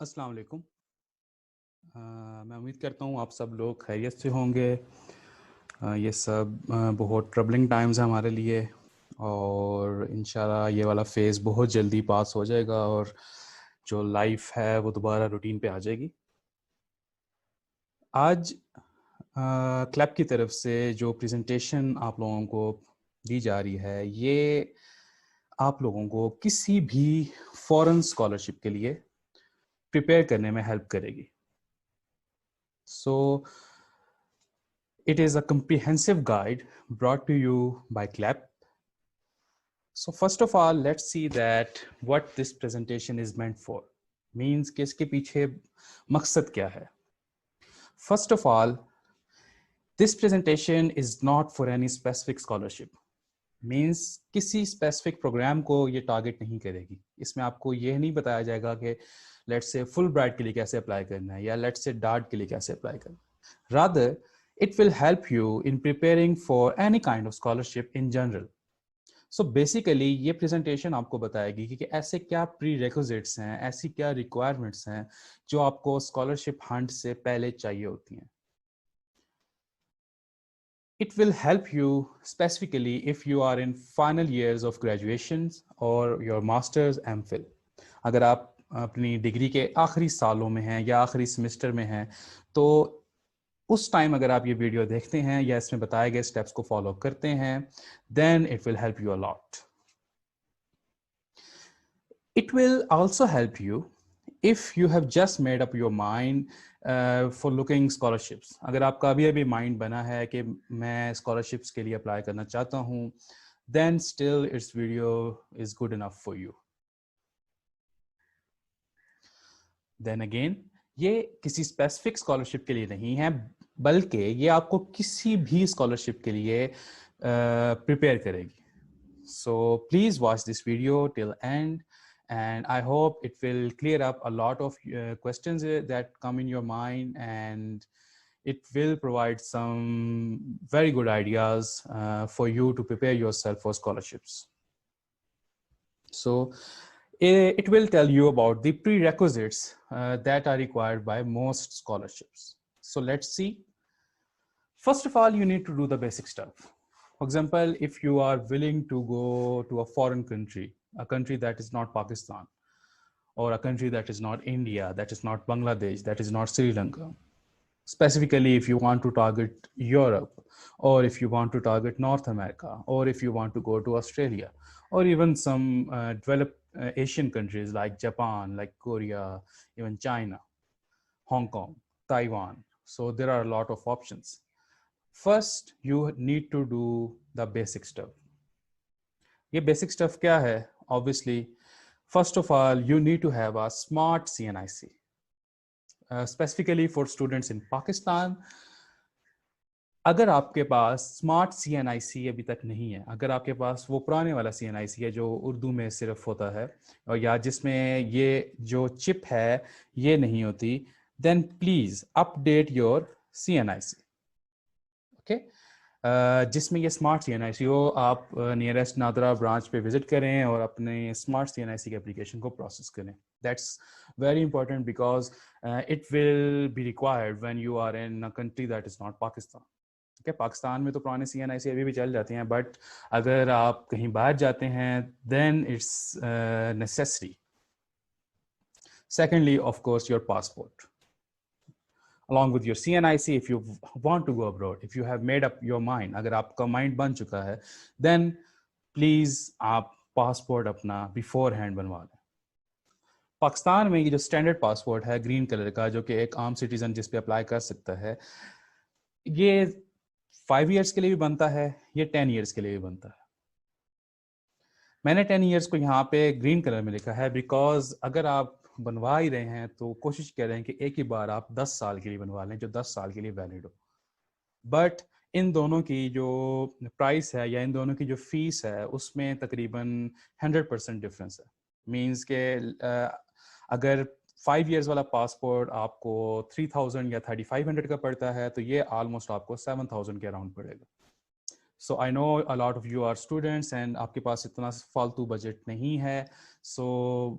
السلام علیکم. میں امید کرتا ہوں آپ سب لوگ خیریت سے ہوں گے. یہ سب بہت ٹربلنگ ٹائمز ہیں ہمارے لیے، اور انشاءاللہ یہ والا فیز بہت جلدی پاس ہو جائے گا اور جو لائف ہے وہ دوبارہ روٹین پہ آ جائے گی. آج کلب کی طرف سے جو پریزنٹیشن آپ لوگوں کو دی جا رہی ہے، یہ آپ لوگوں کو کسی بھی فورن اسکالرشپ کے لیے پریپیئر کرنے میں ہیلپ کرے گی. So it is a comprehensive guide brought to you by CLAP. So first of all, let's see that what this presentation is meant for. Means کہ اس کے پیچھے مقصد کیا ہے. First of all, this presentation is not for any specific scholarship. Means کسی specific program کو یہ target نہیں کرے گی. اس میں آپ کو یہ نہیں بتایا جائے گا کہ لیٹ سے فل برائٹ کے لیے کیسے اپلائی کرنا ہے یا لیٹ سے ڈارٹ کے لیے کیسے اپلائی کرنا ہے. Rather, it will help you in preparing for any kind of scholarship in general. So basically یہ presentation آپ کو بتائے گی کہ ایسے کیا پری ریکوزٹس ہیں، ایسی کیا ریکوائرمنٹس ہیں جو آپ کو اسکالرشپ ہنٹ سے پہلے چاہیے ہوتی ہیں. It will help you specifically if you are in final years of graduations or your master's MPhil. اگر آپ اپنی ڈگری کے آخری سالوں میں ہیں یا آخری سمسٹر میں ہیں تو اس ٹائم اگر آپ یہ ویڈیو دیکھتے ہیں یا اس میں بتائے گئے اسٹیپس کو فالو کرتے ہیں then it will help you a lot. It will also help you if you have just made up your mind for looking scholarships. اگر آپ کا ابھی مائنڈ بنا ہے کہ میں اسکالرشپس کے لیے اپلائی کرنا چاہتا ہوں then still its video is good enough for you. Then again یہ کسی اسپیسیفک اسکالرشپ کے لیے نہیں ہے بلکہ یہ آپ کو کسی بھی اسکالرشپ کے لیے پریپیئر کرے گی. So please watch this video till end and I hope it will clear up a lot of questions that come in your mind, and it will provide some very good ideas for you to prepare yourself for scholarships. So it will tell you about the prerequisites that are required by most scholarships. So let's see. First of all, you need to do the basic stuff. For example, if you are willing to go to a foreign country, a country that is not Pakistan, or a country that is not India, that is not Bangladesh, that is not Sri Lanka. Specifically, if you want to target Europe, or if you want to target North America, or if you want to go to Australia, or even some developed Asian countries like Japan, like Korea, even China, Hong Kong, Taiwan. So there are a lot of options. First, you need to do the basic stuff. یہ basic stuff کیا ہے؟ Obviously, first of all, you need to have a smart CNIC. Specifically for students in Pakistan, اگر آپ کے پاس smart CNIC ابھی تک نہیں ہے، اگر آپ کے پاس وہ پرانے والا CNIC ہے جو اردو میں صرف ہوتا ہے اور یا جس میں یہ جو چپ ہے یہ نہیں ہوتی، then please update your CNIC. Okay, جس میں یہ اسمارٹ CNIC ہو، آپ نیئرسٹ نادرا برانچ پہ وزٹ کریں اور اپنے اسمارٹ CNIC کی اپلیکیشن کو پروسیس کریں. That's very important because it will be required when you are in a country that is not Pakistan. Okay, Pakistan میں تو پرانے CNIC ابھی بھی چل جاتے ہیں، بٹ اگر آپ کہیں باہر جاتے ہیں then it's necessary. Secondly, of course, your passport. Along with your CNIC, if you want to go abroad, if you have made up your mind, اگر آپ کا مائنڈ بن چکا ہے then please آپ پاسپورٹ اپنا بیفور ہینڈ بنوا لیں. پاکستان میں یہ جو اسٹینڈرڈ پاسپورٹ ہے گرین کلر کا، جو کہ ایک عام سٹیزن جس پہ اپلائی کر سکتا ہے، یہ 5 ایئرس کے لیے بھی بنتا ہے، یہ 10 ایئرس کے لیے بھی بنتا ہے. میں نے 10 ایئرس کو یہاں پہ گرین کلر میں لکھا ہے بیکاز اگر آپ بنوا ہی رہے ہیں تو کوشش کر رہے ہیں کہ ایک ہی بار آپ 10 سال کے لیے بنوا لیں جو 10 سال کے لیے ویلڈ ہو. بٹ ان دونوں کی جو پرائس ہے یا ان دونوں کی جو فیس ہے اس میں تقریباً 100% ڈفرینس ہے. مینس کہ اگر 5 ایئرس والا پاسپورٹ آپ کو 3000 یا 3500 کا پڑتا ہے تو یہ آلموسٹ آپ کو 7000 کے اراؤنڈ پڑے گا. So I know a lot of you are students and آپ کے پاس اتنا فالتو بجٹ نہیں ہے. So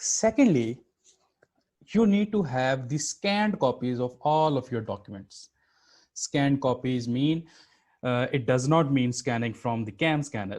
Secondly, you need to have the scanned copies of all of your documents. Scanned copies mean it does not mean scanning from the cam scanner.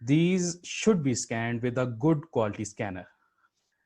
these should be scanned with a good quality scanner.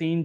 3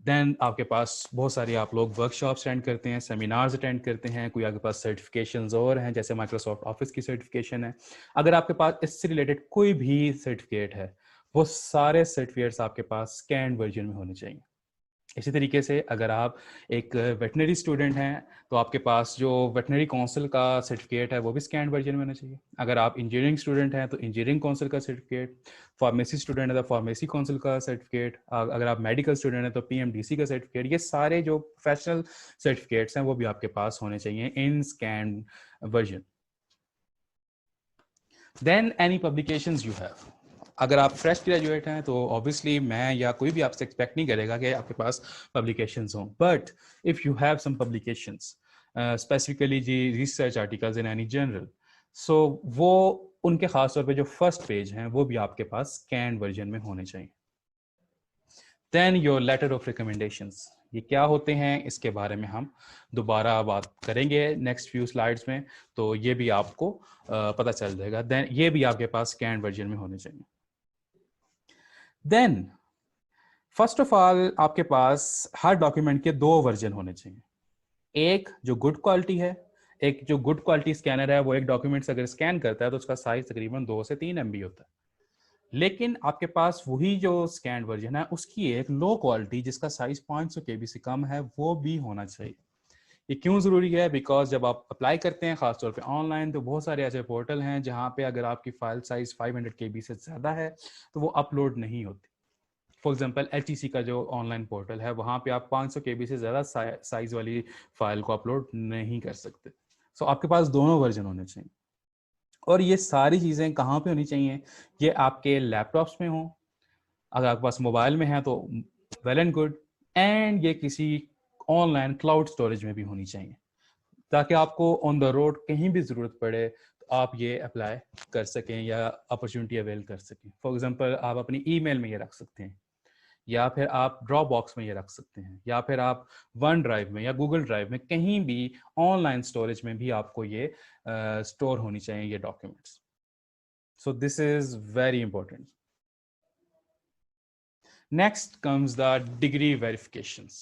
دین آپ کے پاس بہت ساری آپ لوگ workshops attend کرتے ہیں, seminars attend کرتے ہیں, کوئی آپ کے پاس سرٹیفکیشنز اور ہیں جیسے مائکروسافٹ آفس کی سرٹیفکیشن ہے. اگر آپ کے پاس اس سے ریلیٹڈ کوئی بھی سرٹیفکیٹ ہے, وہ سارے سرٹیفکیٹس آپ کے پاس اسکینڈ ورژن میں ہونے چاہیے. اسی طریقے سے اگر آپ ایک ویٹنری اسٹوڈنٹ ہیں تو آپ کے پاس جو ویٹنری کونسل کا سرٹیفکیٹ ہے وہ بھی اسکینڈ ورژن میں ہونا چاہیے. اگر آپ انجینئرنگ اسٹوڈنٹ ہیں تو انجینئرنگ کونسل کا سرٹیفکیٹ, فارمیسی اسٹوڈنٹ ہے تو فارمیسی کونسل کا سرٹیفکیٹ, اگر آپ میڈیکل اسٹوڈنٹ ہیں تو PMDC کا سرٹیفکیٹ. یہ سارے جو پروفیشنل سرٹیفکیٹس ہیں وہ بھی آپ کے پاس ہونے چاہیے in scanned version. Then any publications you have. اگر آپ فریش گریجویٹ ہیں تو obviously میں یا کوئی بھی آپ سے ایکسپیکٹ نہیں کرے گا کہ آپ کے پاس پبلیکیشنز ہوں, but if you have some publications specifically جی research articles in any journal, so وہ ان کے خاص طور پہ جو فرسٹ پیج ہیں وہ بھی آپ کے پاس اسکینڈ ورژن میں ہونے چاہیے. دین یور لیٹر آف ریکمنڈیشنز, یہ کیا ہوتے ہیں اس کے بارے میں ہم دوبارہ بات کریں گے نیکسٹ فیو سلائڈس میں, تو یہ بھی آپ کو پتہ چل جائے گا. دین یہ بھی آپ کے پاس اسکینڈ ورژن میں ہونے چاہیے. دین فرسٹ آف آل آپ کے پاس ہر ڈاکیومنٹ کے 2 ورژن ہونے چاہیے. ایک جو گڈ کوالٹی ہے, ایک جو گڈ کوالٹی اسکینر ہے وہ ایک ڈاکیومنٹس اگر اسکین کرتا ہے تو اس کا سائز تقریباً 2 سے 3 MB ہوتا ہے. لیکن آپ کے پاس وہی جو اسکینڈ ورژن ہے اس کی ایک لو کوالٹی جس کا سائز 500 KB سے کم ہے وہ بھی ہونا چاہیے. یہ کیوں ضروری ہے؟ بیکاز جب آپ اپلائی کرتے ہیں خاص طور پہ آن لائن تو بہت سارے ایسے پورٹل ہیں جہاں پہ اگر آپ کی فائل سائز 500 KB سے زیادہ ہے تو وہ اپلوڈ نہیں ہوتی. فار ایگزامپل HEC کا جو آن لائن پورٹل ہے وہاں پہ آپ 500 KB سے زیادہ سائز والی فائل کو اپلوڈ نہیں کر سکتے. سو آپ کے پاس دونوں ورژن ہونے چاہیے. اور یہ ساری چیزیں کہاں پہ ہونی چاہیے؟ یہ آپ کے لیپ ٹاپس میں ہوں, اگر آپ کے پاس موبائل میں ہیں تو ویل اینڈ گڈ, اینڈ یہ کسی آن لائن کلاؤڈ اسٹوریج میں بھی ہونی چاہیے تاکہ آپ کو آن دا روڈ کہیں بھی ضرورت پڑے تو آپ یہ اپلائی کر سکیں یا اپرچونٹی اویل کر سکیں. فار ایگزامپل آپ اپنی ای میل میں یہ رکھ سکتے ہیں, یا پھر آپ ڈراپ باکس میں یہ رکھ سکتے ہیں, یا پھر آپ ون ڈرائیو میں یا گوگل ڈرائیو میں کہیں بھی آن لائن اسٹوریج میں بھی آپ کو یہ اسٹور ہونی چاہیے یہ documents. So this is very important. Next comes the degree verifications.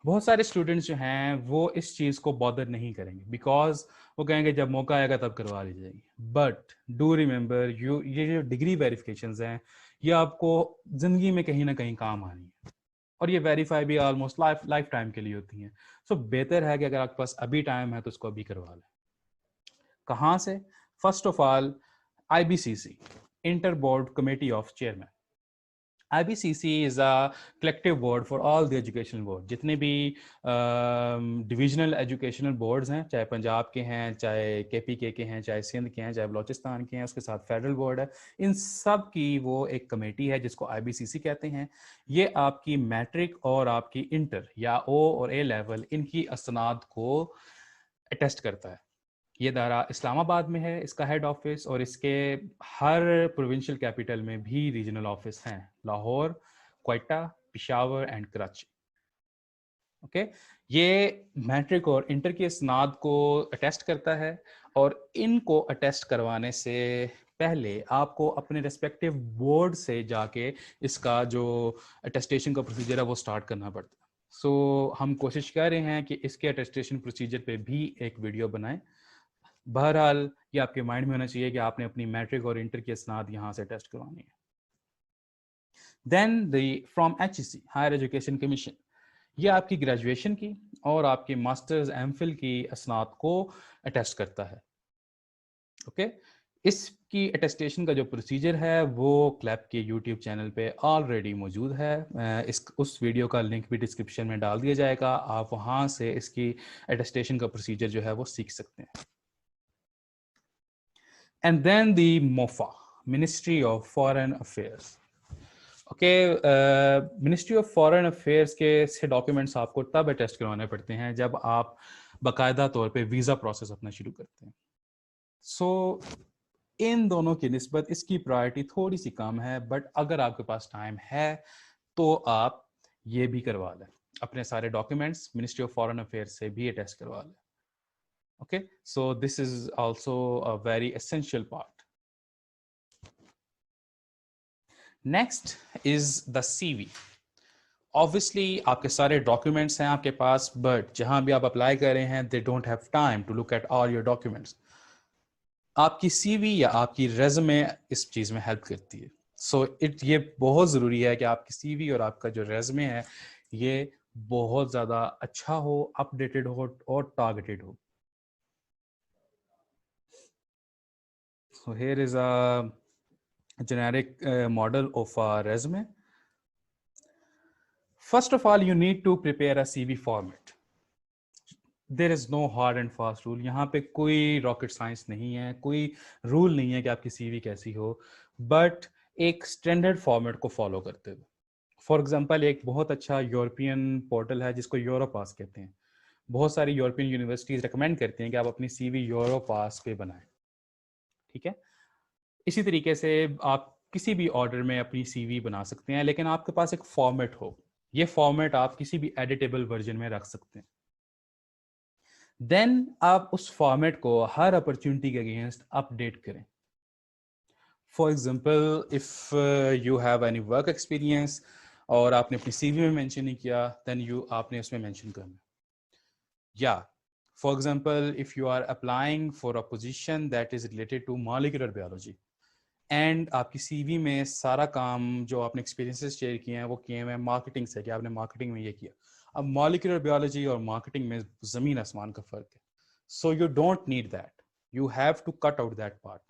بہت سارے اسٹوڈنٹس جو ہیں وہ اس چیز کو بادر نہیں کریں گے بیکاز وہ کہیں گے جب موقع آئے گا تب کروا لی جائے گی. بٹ ڈو ریمبر یہ جو ڈگری ویریفیکیشنز ہیں یہ آپ کو زندگی میں کہیں نہ کہیں کام آنی ہے, اور یہ ویریفائی بھی آلموسٹ لائف ٹائم کے لیے ہوتی ہیں. سو بہتر ہے کہ اگر آپ کے پاس ابھی ٹائم ہے تو اس کو ابھی کروا لیں. کہاں سے؟ First of all IBCC, inter board committee of chairman. IBCC is a collective board for all the educational board. جتنے بھی ڈویژنل ایجوکیشنل بورڈز ہیں, چاہے پنجاب کے ہیں, چاہے KPK کے ہیں, چاہے سندھ کے ہیں, چاہے بلوچستان کے ہیں, اس کے ساتھ فیڈرل بورڈ ہے, ان سب کی وہ ایک کمیٹی ہے جس کو IBCC کہتے ہیں. یہ آپ کی میٹرک اور آپ کی انٹر یا O اور A لیول ان کی اسناد کو اٹیسٹ کرتا ہے. یہ ادارہ اسلام آباد میں ہے اس کا ہیڈ آفس, اور اس کے ہر پروونشل کیپٹل میں بھی ریجنل آفس ہیں, لاہور, کوئٹہ, پشاور اینڈ کراچی. اوکے, یہ میٹرک اور انٹر کی اسناد کو اٹیسٹ کرتا ہے, اور ان کو اٹیسٹ کروانے سے پہلے آپ کو اپنے ریسپیکٹیو بورڈ سے جا کے اس کا جو اٹیسٹیشن کا پروسیجر ہے وہ سٹارٹ کرنا پڑتا ہے. سو ہم کوشش کر رہے ہیں کہ اس کے اٹیسٹیشن پروسیجر پہ بھی ایک ویڈیو بنائیں. بہرحال یہ آپ کے مائنڈ میں ہونا چاہیے کہ آپ نے اپنی میٹرک اور انٹر کی اسناد یہاں سے ٹیسٹ کروانی ہے. Then they from HEC higher education commission, یہ آپ کی گریجویشن کی اور آپ کی ماسٹرز MPhil کی اسناد کو اٹیسٹ کرتا ہے. اوکے, اس کی اٹیسٹیشن کا جو پروسیجر ہے وہ کلیپ کے YouTube چینل پہ آلریڈی موجود ہے. اس ویڈیو کا لنک بھی ڈسکرپشن میں ڈال دیا جائے گا, آپ وہاں سے اس کی اٹیسٹیشن کا پروسیجر جو ہے وہ سیکھ سکتے ہیں. And then the MOFA, Ministry of Foreign Affairs. Okay, ministry of foreign affairs کے سے ڈاکیومنٹس آپ کو تب اٹیسٹ کروانے پڑتے ہیں جب آپ باقاعدہ طور پہ ویزا پروسیس اپنا شروع کرتے ہیں. سو ان دونوں کی نسبت اس کی پرائرٹی تھوڑی سی کم ہے, بٹ اگر آپ کے پاس ٹائم ہے تو آپ یہ بھی کروا لیں, اپنے سارے documents ministry of foreign affairs سے بھی اٹیسٹ کروا لیں. Okay, so this is also a very essential part. Next is the C V. obviously آپ کے سارے ڈاکیومنٹس ہیں آپ کے پاس, بٹ جہاں بھی آپ اپلائی کر رہے ہیں they don't have time to look at all your documents. آپ کی سی وی یا آپ کی ریزومے اس چیز میں ہیلپ کرتی ہے. سو یہ بہت ضروری ہے کہ آپ کی سی وی اور آپ کا جو ریزومے ہے یہ بہت زیادہ اچھا ہو, اپ ڈیٹڈ ہو اور targeted who. So here is a generic model of a resume. First of all, you need to prepare a CV format. There is no hard and fast rule. یہاں پہ کوئی راکٹ سائنس نہیں ہے, کوئی role نہیں ہے کہ آپ کی سی وی کیسی ہو, بٹ ایک اسٹینڈرڈ فارمیٹ کو فالو کرتے ہوئے. فار ایگزامپل ایک بہت اچھا یورپین پورٹل ہے جس کو یورو پاس کہتے ہیں. بہت ساری یورپین یونیورسٹیز ریکمینڈ کرتی ہیں کہ آپ اپنی سی وی یورو پاس پہ بنائیں. ٹھیک ہے, اسی طریقے سے آپ کسی بھی آرڈر میں اپنی سی وی بنا سکتے ہیں, لیکن آپ کے پاس ایک فارمیٹ ہو. یہ فارمیٹ آپ کسی بھی ایڈیٹیبل ورژن میں رکھ سکتے ہیں. دین آپ اس فارمیٹ کو ہر اپرچونٹی کے اگینسٹ اپ ڈیٹ کریں. For example if you have any work experience اور آپ نے اپنی سی وی میں مینشن نہیں کیا, دین آپ نے اس میں مینشن کرنا. یا for example if you are applying for a position that is related to molecular biology and آپ کی سی وی میں سارا کام جو آپ نے ایکسپیرینسز شیئر کیے ہیں وہ کیے ہیں مارکیٹنگ سے, کہ آپ نے مارکیٹنگ میں یہ کیا. اب مالیکولر بایولوجی اور مارکیٹنگ میں زمین آسمان کا فرق ہے. So you don't need that, you have to cut out that part.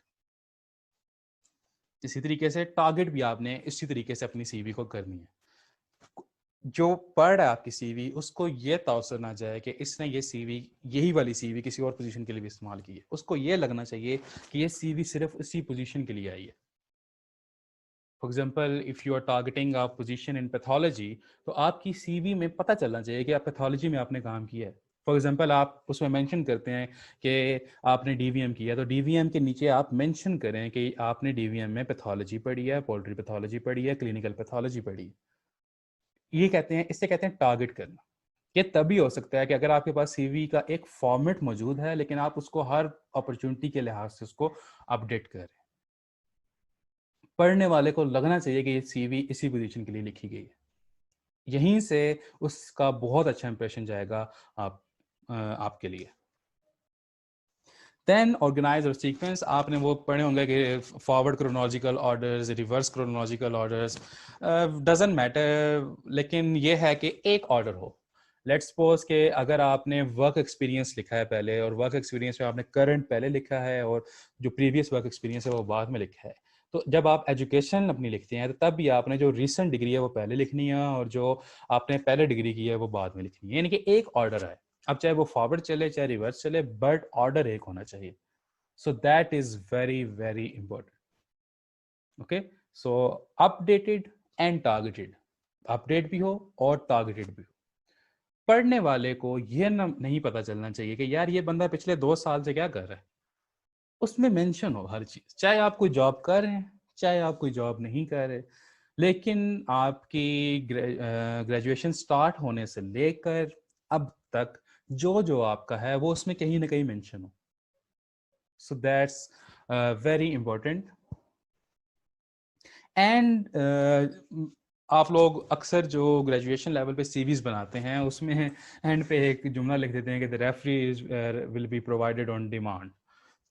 اسی طریقے سے ٹارگیٹ بھی آپ نے اسی طریقے سے اپنی سی وی کو کرنی ہے. جو پڑھ رہا ہے آپ کی سی وی اس کو یہ تاثر نہ جائے کہ اس نے یہ سی وی, یہی والی سی وی کسی اور پوزیشن کے لیے بھی استعمال کی ہے. اس کو یہ لگنا چاہیے کہ یہ سی وی صرف اسی پوزیشن کے لیے آئی ہے. For example if you are targeting a position in pathology, تو آپ کی سی وی میں پتہ چلنا چاہیے کہ آپ پیتھولوجی میں آپ نے کام کیا ہے. فار ایگزامپل آپ اس میں مینشن کرتے ہیں کہ آپ نے ڈی وی ایم کیا, تو ڈی وی ایم کے نیچے آپ مینشن کریں کہ آپ نے ڈی وی ایم میں پیتھولوجی پڑھی ہے, پولٹری پیتھولوجی پڑھی ہے, کلینکل پیتھولوجی پڑھی ہے. یہ کہتے ہیں, اس سے کہتے ہیں ٹارگیٹ کرنا. یہ تبھی ہو سکتا ہے کہ اگر آپ کے پاس سی وی کا ایک فارمیٹ موجود ہے لیکن آپ اس کو ہر اپرچونٹی کے لحاظ سے اس کو اپڈیٹ کریں. پڑھنے والے کو لگنا چاہیے کہ یہ سی وی اسی پوزیشن کے لیے لکھی گئی ہے. یہیں سے اس کا بہت اچھا امپریشن جائے گا آپ کے لیے. دین آرگنائز اور سیکوینس, آپ نے وہ پڑھے ہوں گے کہ forward chronological orders, reverse chronological orders, doesn't matter, لیکن یہ ہے کہ ایک آرڈر ہو. لیٹ سپوز کہ اگر آپ نے ورک ایکسپیرینس لکھا ہے پہلے, اور ورک ایکسپیرینس میں آپ نے کرنٹ پہلے لکھا ہے اور جو پریویس ورک ایکسپیرینس ہے وہ بعد میں لکھا ہے, تو جب آپ ایجوکیشن اپنی لکھتے ہیں تو تب بھی آپ نے جو ریسنٹ ڈگری ہے وہ پہلے لکھنی ہے اور جو آپ نے پہلے ڈگری کی ہے وہ بعد میں لکھنی ہے. یعنی کہ ایک آرڈر ہے. اب چاہے وہ فارورڈ چلے چاہے ریورس چلے, بٹ آرڈر ایک ہونا چاہیے. سو that is very very important. Okay, so updated and targeted, update بھی ہو اور ٹارگیٹڈ بھی ہو. پڑھنے والے کو یہ نہیں پتا چلنا چاہیے کہ یار یہ بندہ پچھلے 2 سال سے کیا کر رہا ہے. اس میں مینشن ہو ہر چیز, چاہے آپ کوئی جاب کر رہے ہیں چاہے آپ کوئی جاب نہیں کر رہے, لیکن آپ کی گریجویشن سٹارٹ ہونے سے لے کر اب تک جو آپ کا ہے وہ اس میں کہیں نہ کہیں mention who. So that's very important. And آپ لوگ اکثر جو گریجویشن لیول پہ سی ویز بناتے ہیں اس میں اینڈ پہ ایک جملہ لکھ دیتے ہیں کہ the referees will be provided on demand.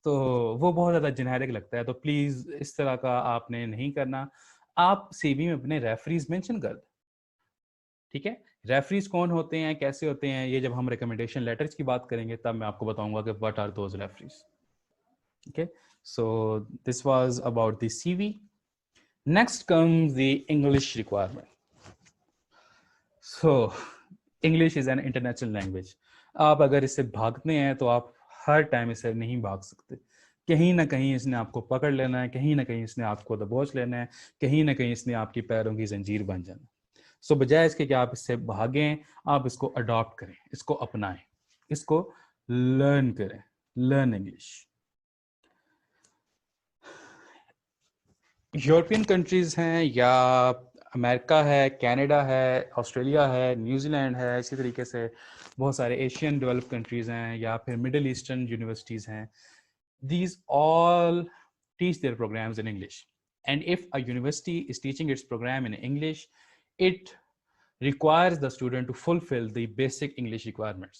تو وہ بہت زیادہ جنیرک لگتا ہے, تو پلیز اس طرح کا آپ نے نہیں کرنا. آپ سی وی میں اپنے ریفریز مینشن کر دیں. ٹھیک ہے, ریفریز کون ہوتے ہیں, کیسے ہوتے ہیں, یہ جب ہم ریکمنڈیشن لیٹرز کی بات کریں گے تب میں آپ کو بتاؤں گا کہ what are those referees. Okay, so this was about the CV. Next comes the English requirement. So English is an international language. آپ اگر اس سے بھاگتے ہیں تو آپ ہر ٹائم اس سے نہیں بھاگ سکتے. کہیں نہ کہیں اس نے آپ کو پکڑ لینا ہے, کہیں نہ کہیں اس نے آپ کو دبوچ لینا ہے, کہیں نہ کہیں اس نے آپ کی پیروں کی زنجیر بن جانا. سو بجائے اس کے کہ آپ اس سے بھاگیں, آپ اس کو اڈاپٹ کریں, اس کو اپنائیں, اس کو لرن کریں. Learn English. یورپین کنٹریز ہیں یا امریکہ ہے, کینیڈا ہے, آسٹریلیا ہے, نیوزی لینڈ ہے, اسی طریقے سے بہت سارے ایشین ڈیولپ کنٹریز ہیں یا پھر مڈل ایسٹرن یونیورسٹیز ہیں. These all teach their programs in English. And if a university is teaching its program in English, it requires the student to fulfill the basic English requirements.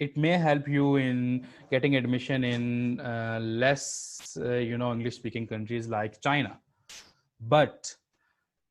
It may help you in getting admission in less English speaking countries like China, but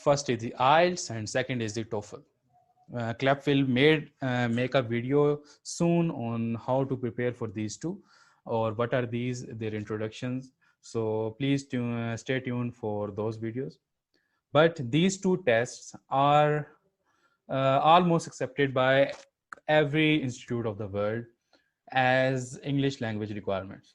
First is the IELTS and second is the TOEFL. CLEP will make a video soon on how to prepare for these two, or what are these, their introductions. So please stay tuned for those videos. But these two tests are almost accepted by every institute of the world as English language requirements.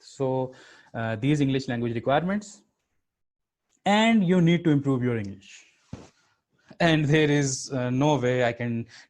So these English language requirements, and you need to improve your English. And there is no way I can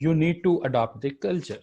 You need to adopt the culture.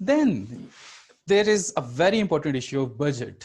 Then there is a very important issue of budget.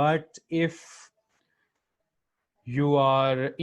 But if you are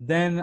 then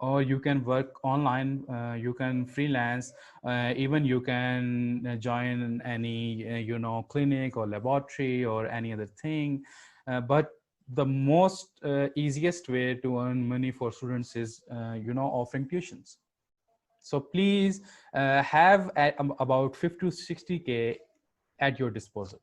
or you can work online, you can freelance, even you can join any clinic or laboratory or any other thing, but the most easiest way to earn money for students is offering tuitions. So please have about 50 to 60K at your disposal.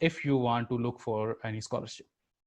if you want to look for any scholarship.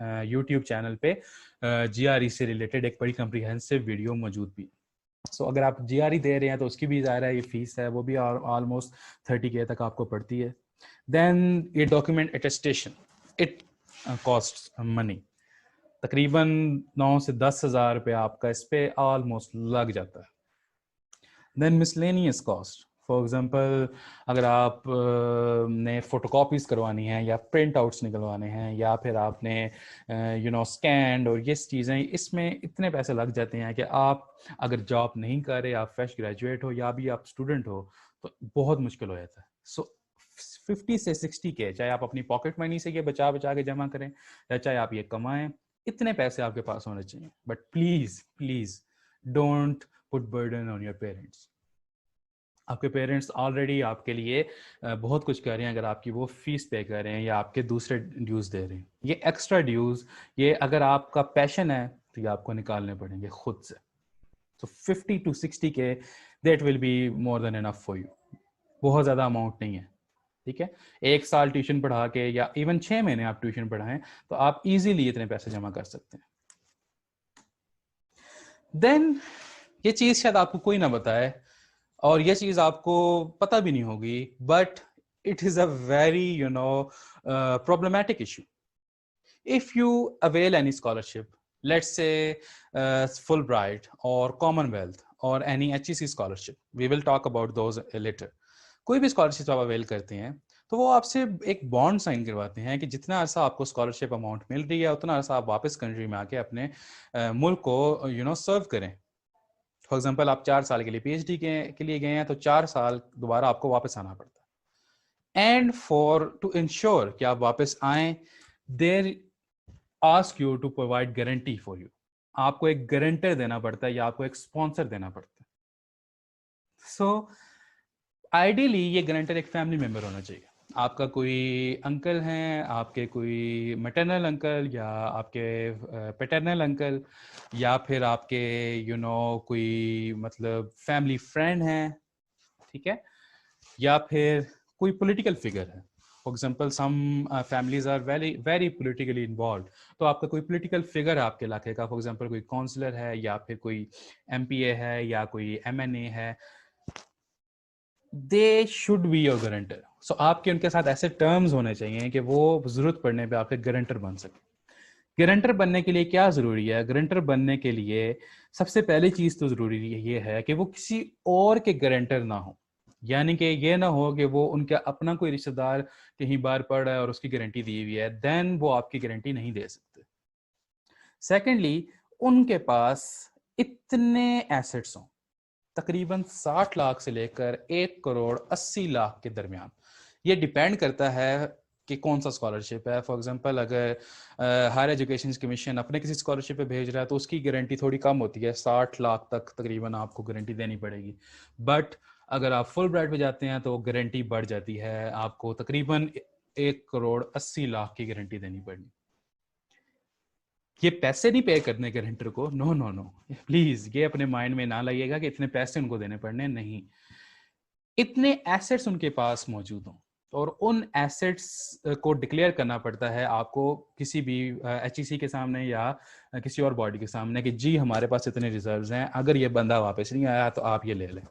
YouTube channel پہ GRE سے related ایک بڑی comprehensive video موجود بھی. سو اگر آپ GRE دے رہے ہیں تو اس کی بھی ظاہر ہے یہ فیس ہے وہ بھی آلموسٹ 30K تک آپ کو پڑتی ہے. دین یہ ڈاکیومنٹ اٹیسٹیشن اٹ کاسٹ منی, تقریباً 9 سے 10,000 روپے آپ کا اس پہ آلموسٹ لگ جاتا ہے. دین مسلینیس کاسٹ, فار ایگزامپل اگر آپ نے فوٹو کاپیز کروانی ہیں یا پرنٹ آؤٹس نکلوانے ہیں یا پھر آپ نے اسکینڈ اور یہ چیزیں, اس میں اتنے پیسے لگ جاتے ہیں کہ آپ اگر جاب نہیں کر رہے, آپ فریش گریجویٹ ہو یا بھی آپ اسٹوڈنٹ ہو تو بہت مشکل ہو جاتا ہے. سو 50 سے 60K, چاہے آپ اپنی پاکٹ منی سے یہ بچا کے جمع کریں یا چاہے آپ یہ کمائیں, اتنے پیسے آپ کے پاس ہونے چاہیے. But please don't put burden on your parents. آپ کے پیرنٹس آلریڈی آپ کے لیے بہت کچھ کر رہے ہیں. اگر آپ کی وہ فیس پے کر رہے ہیں یا آپ کے دوسرے ڈیوز دے رہے ہیں, یہ ایکسٹرا ڈیوز, یہ اگر آپ کا پیشن ہے تو یہ آپ کو نکالنے پڑیں گے خود سے. تو 50 to 60K that will be more than enough for you. بہت زیادہ اماؤنٹ نہیں ہے, ٹھیک ہے. 1 سال ٹیوشن پڑھا کے یا ایون 6 مہینے آپ ٹیوشن پڑھائیں تو آپ ایزیلی اتنے پیسے جمع کر سکتے ہیں. دین یہ چیز شاید آپ کو کوئی نہ بتائے اور یہ چیز آپ کو پتہ بھی نہیں ہوگی, but it is a very problematic issue. If you avail any scholarship, let's say Fulbright or Commonwealth or any HEC scholarship, we will talk about those later. کوئی بھی اسکالرشپ آپ اویل کرتے ہیں تو وہ آپ سے ایک بانڈ سائن کرواتے ہیں کہ جتنا عرصہ آپ کو اسکالرشپ اماؤنٹ مل رہی ہے اتنا عرصہ آپ واپس کنٹری میں آ کے اپنے ملک کو سرو کریں. فار ایگزامپل آپ 4 سال کے لیے PhD کے لیے گئے ہیں تو 4 سال دوبارہ آپ کو واپس آنا پڑتا ہے. اینڈ فار ٹو انشور کہ آپ واپس آئیں, they're ask you to provide guarantee for you. آپ کو ایک گارنٹر دینا پڑتا ہے یا آپ کو ایک اسپانسر دینا پڑتا ہے. سو آئیڈیلی یہ گارنٹر ایک فیملی ممبر ہونا چاہیے. آپ کا کوئی انکل ہیں, آپ کے کوئی میٹرنل انکل یا آپ کے پیٹرنل انکل یا پھر آپ کے کوئی مطلب فیملی فرینڈ ہیں, ٹھیک ہے, یا پھر کوئی پولیٹیکل فگر ہے. For example some families are very politically involved, تو آپ کا کوئی پولیٹیکل فگر ہے آپ کے علاقے کا, فار ایگزامپل کوئی کونسلر ہے یا پھر کوئی MPA ہے یا کوئی MNA ہے, they should be your guarantor. So آپ کے ان کے ساتھ ایسے ٹرمز ہونے چاہیے کہ وہ ضرورت پڑنے پہ آپ کے گارنٹر بن سکے. گارنٹر بننے کے لیے کیا ضروری ہے؟ گارنٹر بننے کے لیے سب سے پہلی چیز تو ضروری یہ ہے کہ وہ کسی اور کے گارنٹر نہ ہو. یعنی کہ یہ نہ ہو کہ وہ ان کا اپنا کوئی رشتہ دار کہیں باہر پڑ رہا ہے اور اس کی گارنٹی دی ہوئی ہے, دین وہ آپ کی گارنٹی نہیں دے سکتے. سیکنڈلی, ان کے پاس اتنے ایسٹس ہوں, تقریباً 60 لاکھ سے لے کر 1,80,00,000 کے درمیان. یہ ڈیپینڈ کرتا ہے کہ کون سا اسکالرشپ ہے. فار ایگزامپل اگر ہائر ایجوکیشن کمیشن اپنے کسی اسکالرشپ پہ بھیج رہا ہے تو اس کی گارنٹی تھوڑی کم ہوتی ہے, 60 لاکھ تک تقریباً آپ کو گارنٹی دینی پڑے گی. بٹ اگر آپ فل برائٹ پہ جاتے ہیں تو گارنٹی بڑھ جاتی ہے, آپ کو تقریباً 1,80,00,000 کی گارنٹی دینی پڑی. یہ پیسے نہیں پے کرنے گارنٹر کو, نو پلیز یہ اپنے مائنڈ میں نہ لائیے گا کہ اتنے پیسے ان کو دینے پڑنے, نہیں. اتنے ایسٹس ان کے پاس موجود ہوں اور ان ایسٹس کو ڈکلیئر کرنا پڑتا ہے آپ کو کسی بھی HEC کے سامنے یا کسی اور باڈی کے سامنے کہ جی ہمارے پاس اتنے ریزروز ہیں, اگر یہ بندہ واپس نہیں آیا تو آپ یہ لے لیں.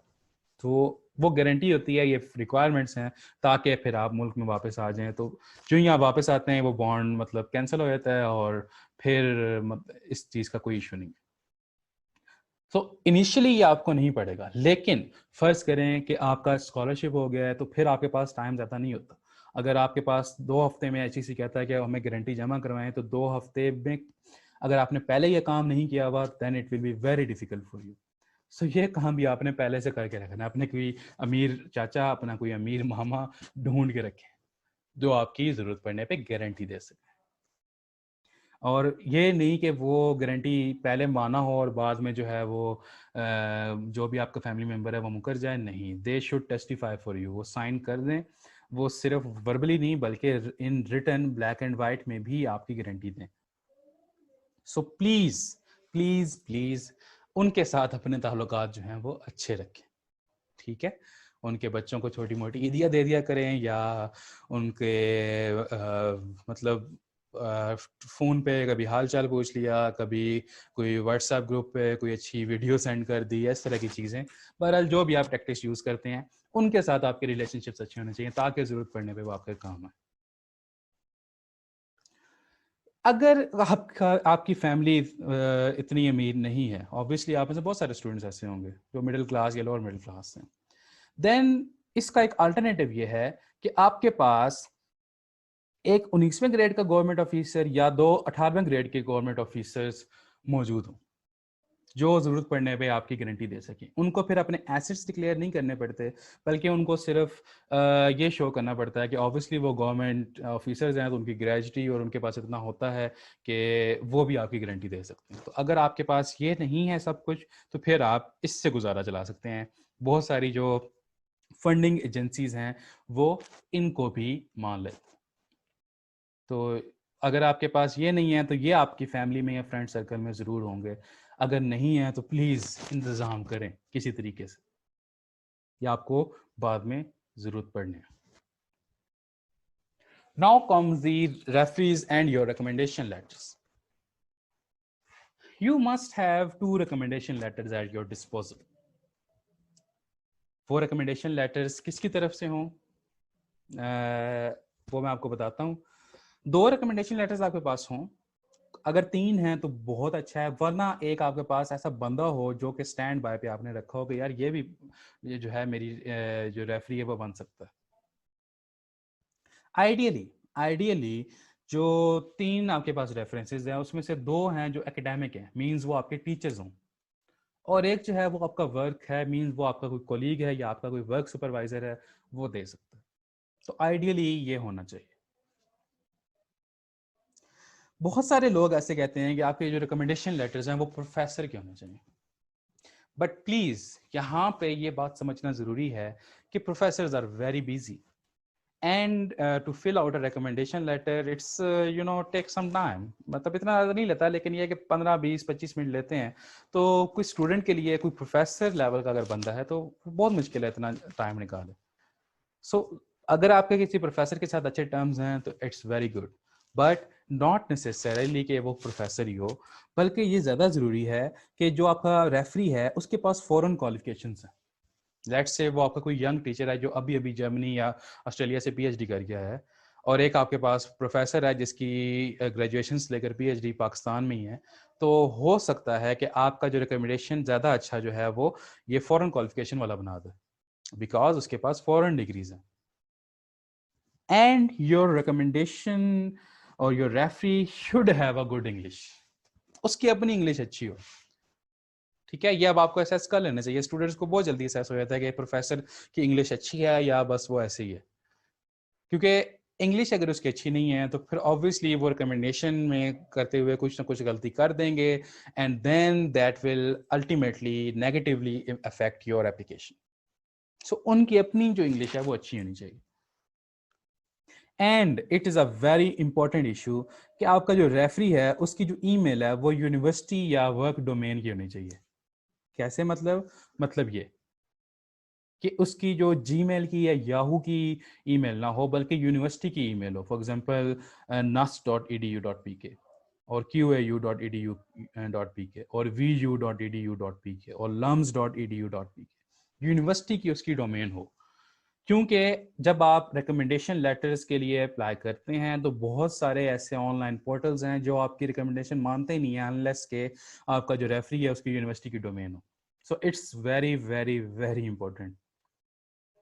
تو وہ گارنٹی ہوتی ہے, یہ ریکوائرمنٹس ہیں تاکہ پھر آپ ملک میں واپس آ جائیں. تو جو ہی آپ واپس آتے ہیں وہ بانڈ مطلب کینسل ہو جاتا ہے اور پھر اس چیز کا کوئی ایشو نہیں. تو انیشلی یہ آپ کو نہیں پڑے گا, لیکن فرض کریں کہ آپ کا اسکالرشپ ہو گیا ہے تو پھر آپ کے پاس ٹائم زیادہ نہیں ہوتا. اگر آپ کے پاس 2 ہفتے میں HEC کہتا ہے کہ ہمیں گارنٹی جمع کروائیں تو 2 ہفتے میں اگر آپ نے پہلے یہ کام نہیں کیا ہوا then it will be very difficult for you. So یہ کام بھی آپ نے پہلے سے کر کے رکھنا ہے. اپنے کوئی امیر چاچا, اپنا کوئی امیر ماما ڈھونڈ کے رکھیں جو آپ کی ضرورت پڑنے پہ گارنٹی دے سکے. اور یہ نہیں کہ وہ گارنٹی پہلے مانا ہو اور بعد میں جو ہے وہ جو بھی آپ کا فیملی ممبر ہے وہ مکر جائے, نہیں. They should testify for you, وہ سائن کر دیں, وہ صرف وربلی نہیں بلکہ in written black and white میں بھی آپ کی گارنٹی دیں. سو پلیز ان کے ساتھ اپنے تعلقات جو ہیں وہ اچھے رکھیں, ٹھیک ہے. ان کے بچوں کو چھوٹی موٹی عیدیاں دے دیا کریں یا ان کے مطلب فون پہ کبھی حال چال پوچھ لیا, کبھی کوئی واٹس ایپ گروپ پہ کوئی اچھی ویڈیو سینڈ کر دی, اس طرح کی چیزیں. بہرحال جو بھی آپ ٹیکٹکس یوز کرتے ہیں ان کے ساتھ آپ کے ریلیشن شپس اچھے ہونے چاہیے تاکہ ضرورت پڑنے پہ وہ آپ کے کام آئے. اگر آپ کی فیملی اتنی امیر نہیں ہے, obviously آپ میں سے بہت سارے اسٹوڈنٹس ایسے ہوں گے جو مڈل کلاس یا لوور مڈل کلاس ہیں, دین اس کا ایک الٹرنیٹیو یہ ہے کہ آپ کے پاس ایک 19ویں گریڈ کا گورنمنٹ آفیسر یا 2 18ویں گریڈ کے گورنمنٹ آفیسرز موجود ہوں جو ضرورت پڑنے پہ آپ کی گارنٹی دے سکیں. ان کو پھر اپنے ایسٹس ڈکلیئر نہیں کرنے پڑتے, بلکہ ان کو صرف یہ شو کرنا پڑتا ہے کہ آبویسلی وہ گورنمنٹ آفیسرز ہیں تو ان کی گریجویٹی اور ان کے پاس اتنا ہوتا ہے کہ وہ بھی آپ کی گارنٹی دے سکتے ہیں. تو اگر آپ کے پاس یہ نہیں ہے سب کچھ تو پھر آپ اس سے گزارا چلا سکتے ہیں. بہت ساری جو فنڈنگ ایجنسیز ہیں وہ ان کو بھی مان لیتے. تو اگر آپ کے پاس یہ نہیں ہے تو یہ آپ کی فیملی میں یا فرینڈ سرکل میں ضرور ہوں گے. اگر نہیں ہے تو پلیز انتظام کریں کسی طریقے سے, یا آپ کو بعد میں ضرورت پڑنے. Now comes the referees and your recommendation letters. You must have 2 recommendation letters at your disposal. وہ recommendation letters کس کی طرف سے ہوں وہ میں آپ کو بتاتا ہوں. 2 recommendation letters آپ کے پاس ہوں, اگر 3 ہیں تو بہت اچھا ہے, ورنہ ایک آپ کے پاس ایسا بندہ ہو جو کہ اسٹینڈ بائی پہ آپ نے رکھا ہو کہ یار یہ بھی یہ جو ہے میری جو ریفری ہے وہ بن سکتا ہے. آئیڈیلی جو 3 آپ کے پاس ریفرنسز ہیں اس میں سے 2 ہیں جو اکیڈیمک ہیں, مینز وہ آپ کے ٹیچرز ہوں, اور ایک جو ہے وہ آپ کا ورک ہے, مینز وہ آپ کا کوئی کولیگ ہے یا آپ کا کوئی ورک سپروائزر ہے, وہ دے سکتا ہے. تو آئیڈیلی یہ ہونا چاہیے. بہت سارے لوگ ایسے کہتے ہیں کہ آپ کے جو ریکمنڈیشن لیٹرز ہیں وہ پروفیسر کے ہونے چاہیے, بٹ پلیز یہاں پہ یہ بات سمجھنا ضروری ہے کہ professors are very busy, and to fill out a recommendation letter it's take some time. مطلب اتنا زیادہ نہیں لیتا, لیکن یہ کہ 15-20-25 منٹ لیتے ہیں. تو کوئی اسٹوڈنٹ کے لیے کوئی پروفیسر لیول کا اگر بندہ ہے تو بہت مشکل ہے اتنا ٹائم نکالے. سو اگر آپ کے کسی پروفیسر کے ساتھ اچھے ٹرمز ہیں تو it's very good, but not necessarily کہ وہ پروفیسر ہی ہو, بلکہ یہ زیادہ ضروری ہے کہ جو آپ کا ریفری ہے اس کے پاس فورن کوالیفیکیشنز ہیں. لیٹس سے وہ آپ کا کوئی ینگ ٹیچر ہے جو ابھی جرمنی یا آسٹریلیا سے پی ایچ ڈی کر گیا ہے, اور ایک آپ کے پاس پروفیسر ہے جس کی گریجویشنس لے کر پی ایچ ڈی پاکستان میں ہی ہے. تو ہو سکتا ہے کہ آپ کا جو ریکمنڈیشن زیادہ اچھا جو ہے وہ یہ فورن کوالیفیکیشن والا بنا دے, بیکاز اس کے پاس فورن ڈگریز ہیں. اینڈ یور ریکمنڈیشن اور your referee should have a good English, اس کی اپنی انگلش اچھی ہو. ٹھیک ہے, یہ اب آپ کو اسیس کر لینا چاہیے. اسٹوڈنٹس کو بہت جلدی اسیس ہو جاتا ہے کہ پروفیسر کی انگلش اچھی ہے یا بس وہ ایسے ہی ہے, کیونکہ انگلش اگر اس کی اچھی نہیں ہے تو پھر آبویسلی وہ ریکمنڈیشن میں کرتے ہوئے کچھ نہ کچھ غلطی کر دیں گے, and then that will ultimately negatively affect your application. So ان کی اپنی جو انگلش ہے وہ اچھی ہونی چاہیے. And it is a very important issue کہ آپ کا جو ریفری ہے اس کی جو ای میل ہے وہ یونیورسٹی یا ورک ڈومین کی ہونی چاہیے. کیسے مطلب یہ کہ اس کی جو جی میل کی یا یاہو کی ای میل نہ ہو بلکہ یونیورسٹی کی ای میل ہو. فار ایگزامپل nus.edu.pk اور qau.edu.pk اور vu.edu.pk اور lums.edu.pk, یونیورسٹی کی اس کی ڈومین ہو. کیونکہ جب آپ ریکمنڈیشن لیٹرز کے لیے اپلائی کرتے ہیں تو بہت سارے ایسے آن لائن پورٹلز ہیں جو آپ کی ریکمنڈیشن مانتے ہی نہیں ہیں انلیس کہ آپ کا جو ریفری ہے اس کی یونیورسٹی کی ڈومین ہو. So it's very very very important.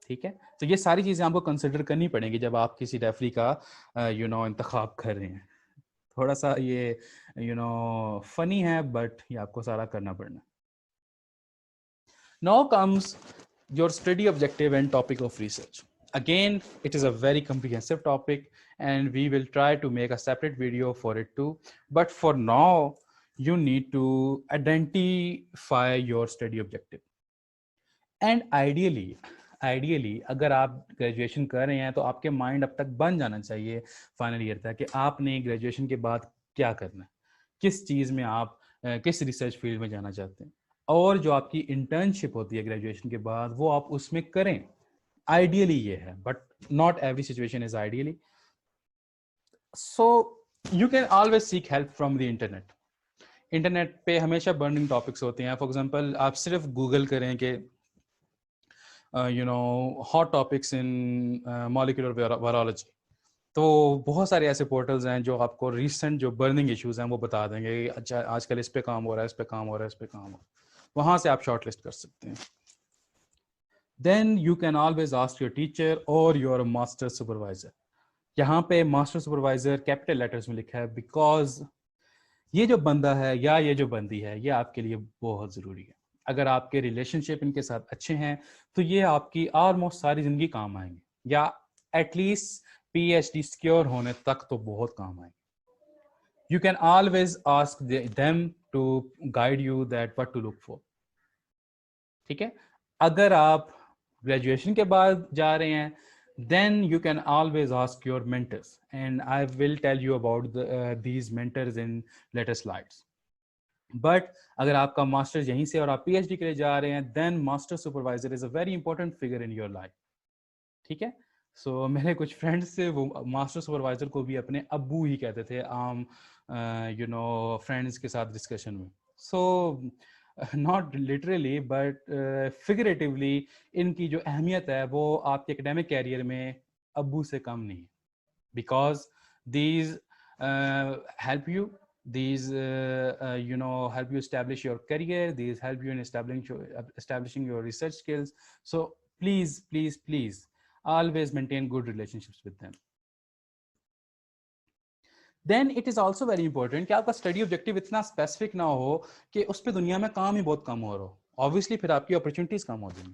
ٹھیک ہے, تو یہ ساری چیزیں آپ کو کنسیڈر کرنی پڑیں گی جب آپ کسی ریفری کا انتخاب کر رہے ہیں. تھوڑا سا یہ فنی ہے, بٹ یہ آپ کو سارا کرنا پڑنا. Now comes your study objective and topic of research. Again, it is a very comprehensive topic and we will try to make a separate video for it too. But for now, you need to identify your study objective. And ideally اگر آپ graduation کر رہے ہیں تو آپ کے mind اب تک بن جانا چاہیے فائنل ایئر تک کہ آپ نے گریجویشن کے بعد کیا کرنا ہے, کس چیز میں آپ کس ریسرچ فیلڈ میں جانا چاہتے ہیں, اور جو آپ کی انٹرنشپ ہوتی ہے گریجویشن کے بعد وہ آپ اس میں کریں. آئیڈیلی یہ ہے, but not every situation is ideally. So You can always seek help from the internet. Internet پہ ہمیشہ برننگ ٹاپکس ہوتے ہیں. فار ایگزامپل آپ صرف گوگل کریں کہ ہاٹ ٹاپکس ان مالیکولر وائرالوجی, تو بہت سارے ایسے پورٹلز ہیں جو آپ کو ریسنٹ جو برننگ ایشوز ہیں وہ بتا دیں گے. اچھا آج کل اس پہ کام ہو رہا ہے, اس پہ کام ہو رہا ہے, اس پہ کام ہو رہا ہے, وہاں سے آپ شارٹ لسٹ کر سکتے ہیں. Then you can always ask your teacher اور یور ماسٹر سپروائزر. یہاں پہ ماسٹر سپروائزر کیپٹل لیٹرز میں لکھا ہے, بیکاز یہ جو بندہ ہے یا یہ جو بندی ہے یہ آپ کے لیے بہت ضروری ہے. اگر آپ کے ریلیشن شپ ان کے ساتھ اچھے ہیں تو یہ آپ کی آلموسٹ ساری زندگی کام آئیں گے, یا at least P H D secure ہونے تک تو بہت کام آئیں گے. You can always ask them to guide you that what to look for. ٹھیک ہے, اگر آپ گریجویشن کے بعد جا رہے ہیں then you can always ask your mentors, and I will tell you about these mentors in later slides. But اگر آپ کا ماسٹر یہیں سے اور آپ پی ایچ ڈی کے لیے جا رہے ہیں then master supervisor is a very important figure in your life. ٹھیک ہے, سو میرے کچھ فرینڈس سے وہ ماسٹر سپروائزر کو بھی اپنے ابو ہی کہتے تھے عام فرینڈس کے ساتھ ڈسکشن میں. سو ناٹ لٹرلی بٹ فگریٹیولی ان کی جو اہمیت ہے وہ آپ کے اکیڈیمک کیریئر میں ابو سے کم نہیں ہے, because these help you, these help you establish your career, these help you in establishing your research skills. So please always maintain good relationships with them. Then it is also very important کہ آپ کا study objective اتنا specific نہ ہو کہ اس پہ دنیا میں کام ہی بہت کم ہو رہا ہو. obviously پھر آپ کی اپرچونیٹیز کم ہو جائیں گی.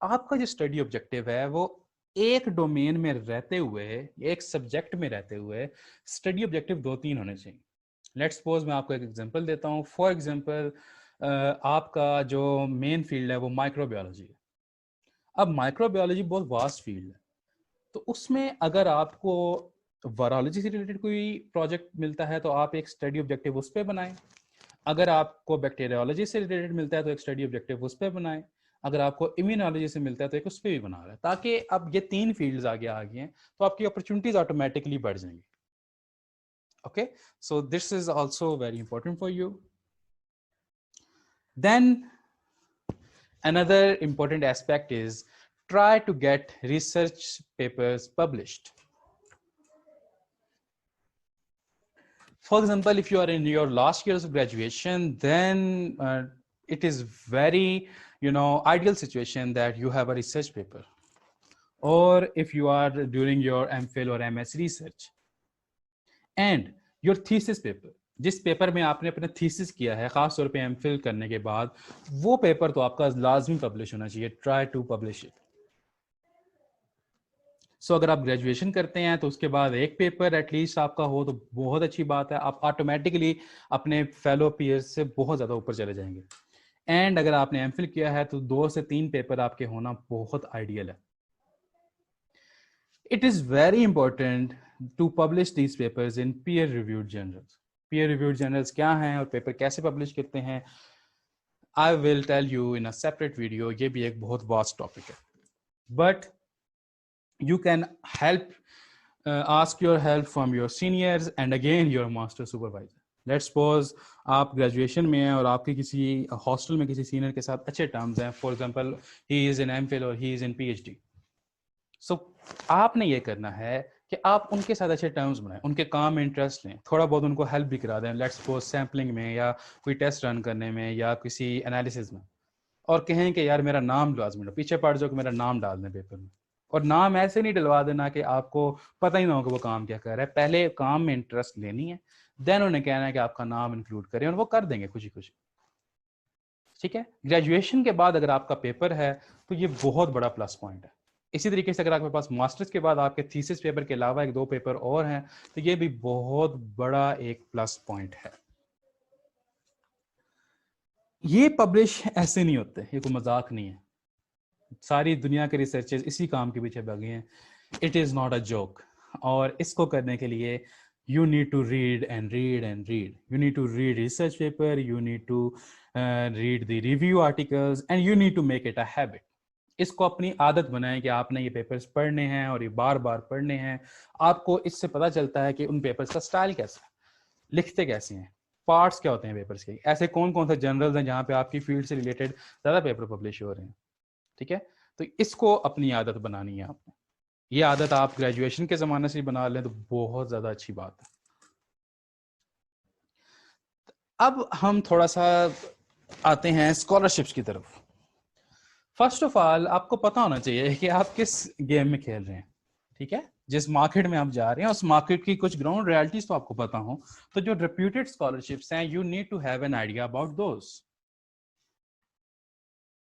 آپ کا جو اسٹڈی آبجیکٹیو ہے وہ ایک ڈومین میں رہتے ہوئے, ایک سبجیکٹ میں رہتے ہوئے اسٹڈی آبجیکٹیو 2-3 ہونے چاہیے. لیٹ سپوز میں آپ کو ایک ایگزامپل دیتا ہوں. فار ایگزامپل آپ کا جو مین فیلڈ ہے وہ مائکرو بایولوجی ہے. اب مائکرو بایولوجی بہت واسٹ فیلڈ ہے, تو اس میں اگر آپ کو وائرالوجی سے ریلیٹڈ کوئی پروجیکٹ ملتا ہے تو آپ ایک اسٹڈی آبجیکٹیو اس پہ بنائیں. اگر آپ کو بیکٹیریولوجی سے ریلیٹڈ ملتا ہے تو ایک اسٹڈی آبجیکٹیو اس پہ بنائیں. اگر آپ کو امیونالوجی سے ملتا ہے تو ایک اس پہ بھی بنا رہا ہے, تاکہ اب یہ 3 فیلڈز آگے آ گئے ہیں تو آپ کی اپرچونیٹیز آٹومیٹکلی بڑھ جائیں گی. Okay, so this is also very important for you. Then another important aspect is try to get research papers published. For example, if you are in your last years of graduation, then it is very ideal situation that you have a research paper, or if you are during your MPhil or MS research and your thesis paper, جس paper میں آپ نے اپنا thesis کیا ہے خاص طور پہ ایم فل کرنے کے بعد, وہ پیپر تو آپ کا لازمی پبلش ہونا چاہیے. Try to publish it. So اگر آپ گریجویشن کرتے ہیں تو اس کے بعد ایک پیپر ایٹ لیسٹ آپ کا ہو تو بہت اچھی بات ہے, آپ آٹومیٹکلی اپنے فیلو پیئرز سے بہت زیادہ اوپر چلے جائیں گے. اینڈ اگر آپ نے ایم فل کیا ہے تو 2 سے 3 پیپر آپ کے ہونا بہت آئیڈیل ہے. It is very important to publish these papers in peer-reviewed journals. Peer-reviewed journals کیا ہیں اور پیپر کیسے پبلش کرتے ہیں, I will tell you in a separate video. یہ بھی ایک بہت vast topic ہے. But you can ask your help from your seniors and again your master supervisor. Let's suppose آپ گریجویشن میں ہیں اور آپ کی کسی ہاسٹل میں کسی سینئر کے ساتھ اچھے ٹرمز ہیں. For example he is in MPhil or he is in PhD. سو آپ نے یہ کرنا ہے کہ آپ ان کے ساتھ اچھے ٹرمز بنائیں, ان کے کام میں انٹرسٹ لیں, تھوڑا بہت ان کو ہیلپ بھی کرا دیں. لیٹس سپوز سیمپلنگ میں یا کوئی ٹیسٹ رن کرنے میں یا کسی انالیسز میں, اور کہیں کہ یار میرا نام لازمی ڈالو, پیچھے پڑ جاؤ کہ میرا نام ڈال دیں پیپر میں. اور نام ایسے نہیں ڈلوا دینا کہ آپ کو پتہ ہی نہ ہو کہ وہ کام کیا کر رہا ہے. پہلے کام میں انٹرسٹ لینی ہے, دین انہیں کہنا ہے کہ آپ کا نام انکلوڈ کریں, اور وہ کر دیں گے خوشی خوشی. ٹھیک ہے, گریجویشن کے بعد اگر آپ کا پیپر ہے تو یہ بہت بڑا پلس پوائنٹ ہے. اسی طریقے سے اگر آپ کے پاس ماسٹرز کے بعد آپ کے تھیسس پیپر کے علاوہ 1-2 پیپر اور ہیں تو یہ بھی بہت بڑا ایک پلس پوائنٹ ہے. یہ پبلش ایسے نہیں ہوتے, یہ کوئی مذاق نہیں ہے. ساری دنیا کے ریسرچرز اسی کام کے پیچھے بھاگے ہیں. It is not a joke. اور اس کو کرنے کے لیے you need to read and read and read. You need to read research paper, you need to read the review articles, and you need to make it a habit. اس کو اپنی عادت بنائیں کہ آپ نے یہ پیپرز پڑھنے ہیں اور یہ بار بار پڑھنے ہیں. آپ کو اس سے پتہ چلتا ہے کہ ان پیپرز کا سٹائل کیسا ہے, لکھتے کیسے ہیں, پارٹس کیا ہوتے ہیں پیپرز کے, ایسے کون کون سے جنرلز ہیں جہاں پہ آپ کی فیلڈ سے ریلیٹڈ زیادہ پیپر پبلش ہو رہے ہیں. ٹھیک ہے, تو اس کو اپنی عادت بنانی ہے آپ نے. یہ عادت آپ گریجویشن کے زمانے سے بنا لیں تو بہت زیادہ اچھی بات ہے. اب ہم تھوڑا سا آتے ہیں اسکالرشپس کی طرف. فرسٹ آف آل آپ کو پتا ہونا چاہیے کہ آپ کس گیم میں کھیل رہے ہیں. ٹھیک ہے, جس مارکیٹ میں آپ جا رہے ہیں اس مارکیٹ کی کچھ گراؤنڈ ریالٹیز تو آپ کو پتا ہوں. تو جو ریپیوٹیڈ اسکالرشپس ہیں, you need to have an idea about those.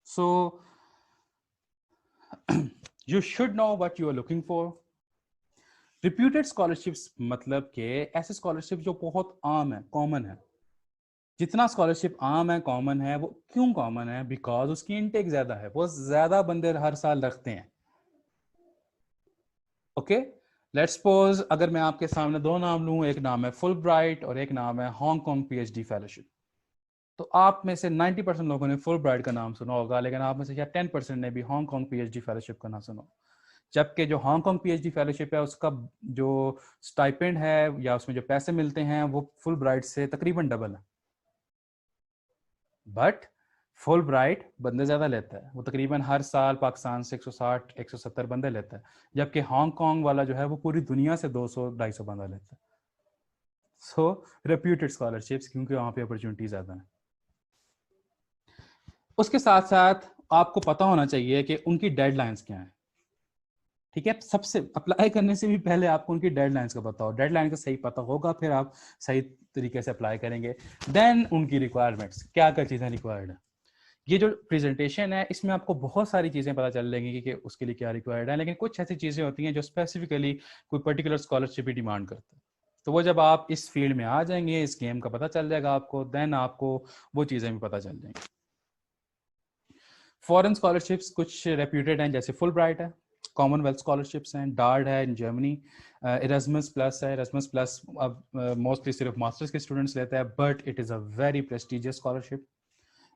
So you should know what you are looking for. Reputed scholarships مطلب کہ ایسے اسکالرشپ جو بہت عام ہے, کامن ہے. جتنا اسکالرشپ عام ہے, کامن ہے, وہ کیوں کامن ہے؟ بیکاز اس کی انٹیک زیادہ ہے, بہت زیادہ بندے ہر سال رکھتے ہیں. اوکے, لیٹس سپوز اگر میں آپ کے سامنے دو نام لوں, ایک نام ہے فل برائٹ اور ایک نام ہے Hong Kong P H D fellowship, تو آپ میں سے 90% لوگوں نے فل برائٹ کا نام سنا ہوگا, لیکن آپ میں سے شاید 10% نے بھی Hong Kong P H D fellowship کا نام سنا. جبکہ جو Hong Kong P H D fellowship ہے, اس کا جو اسٹائپینڈ ہے یا اس میں جو پیسے ملتے ہیں وہ فل برائٹ سے تقریباً ڈبل ہے. بٹ فل برائٹ بندے زیادہ لیتا ہے, وہ تقریباً ہر سال پاکستان سے 160 170 بندے لیتا ہے, جبکہ ہانگ کانگ والا جو ہے وہ پوری دنیا سے 200 250 بندہ لیتا ہے. سو ریپیوٹیڈ اسکالرشپس, کیونکہ وہاں پہ اپرچونیٹی زیادہ ہیں. اس کے ساتھ ساتھ آپ کو پتا ہونا چاہیے کہ ان کی ڈیڈ لائنس کیا ہیں. ٹھیک ہے, سب سے اپلائی کرنے سے بھی پہلے آپ کو ان کی ڈیڈ لائنس کا پتا ہو. ڈیڈ لائن کا صحیح پتا ہوگا, پھر آپ صحیح طریقے سے اپلائی کریں گے. دین ان کی ریکوائرمنٹس, کیا کیا چیزیں ریکوائرڈ ہیں. یہ جو پریزنٹیشن ہے اس میں آپ کو بہت ساری چیزیں پتہ چل جائیں گی کہ اس کے لیے کیا ریکوائرڈ ہے, لیکن کچھ ایسی چیزیں ہوتی ہیں جو اسپیسیفکلی کوئی پرٹیکولر اسکالرشپ ہی ڈیمانڈ کرتا ہے. تو وہ جب آپ اس فیلڈ میں آ جائیں گے, اس گیم کا پتہ چل جائے گا آپ کو, دین آپ کو وہ چیزیں بھی پتہ چل جائیں گی. فورن اسکالرشپس کچھ ریپیوٹیڈ ہیں, جیسے فل برائٹ ہے, کامن ویلتھ اسکالرشپس ہیں, ڈارڈ ہے ان جرمنی, ایرازمس پلس ہے. ایرازمس پلس اب موسٹلی صرف ماسٹرز کے اسٹوڈنٹس لیتے ہیں, but it is a very prestigious scholarship.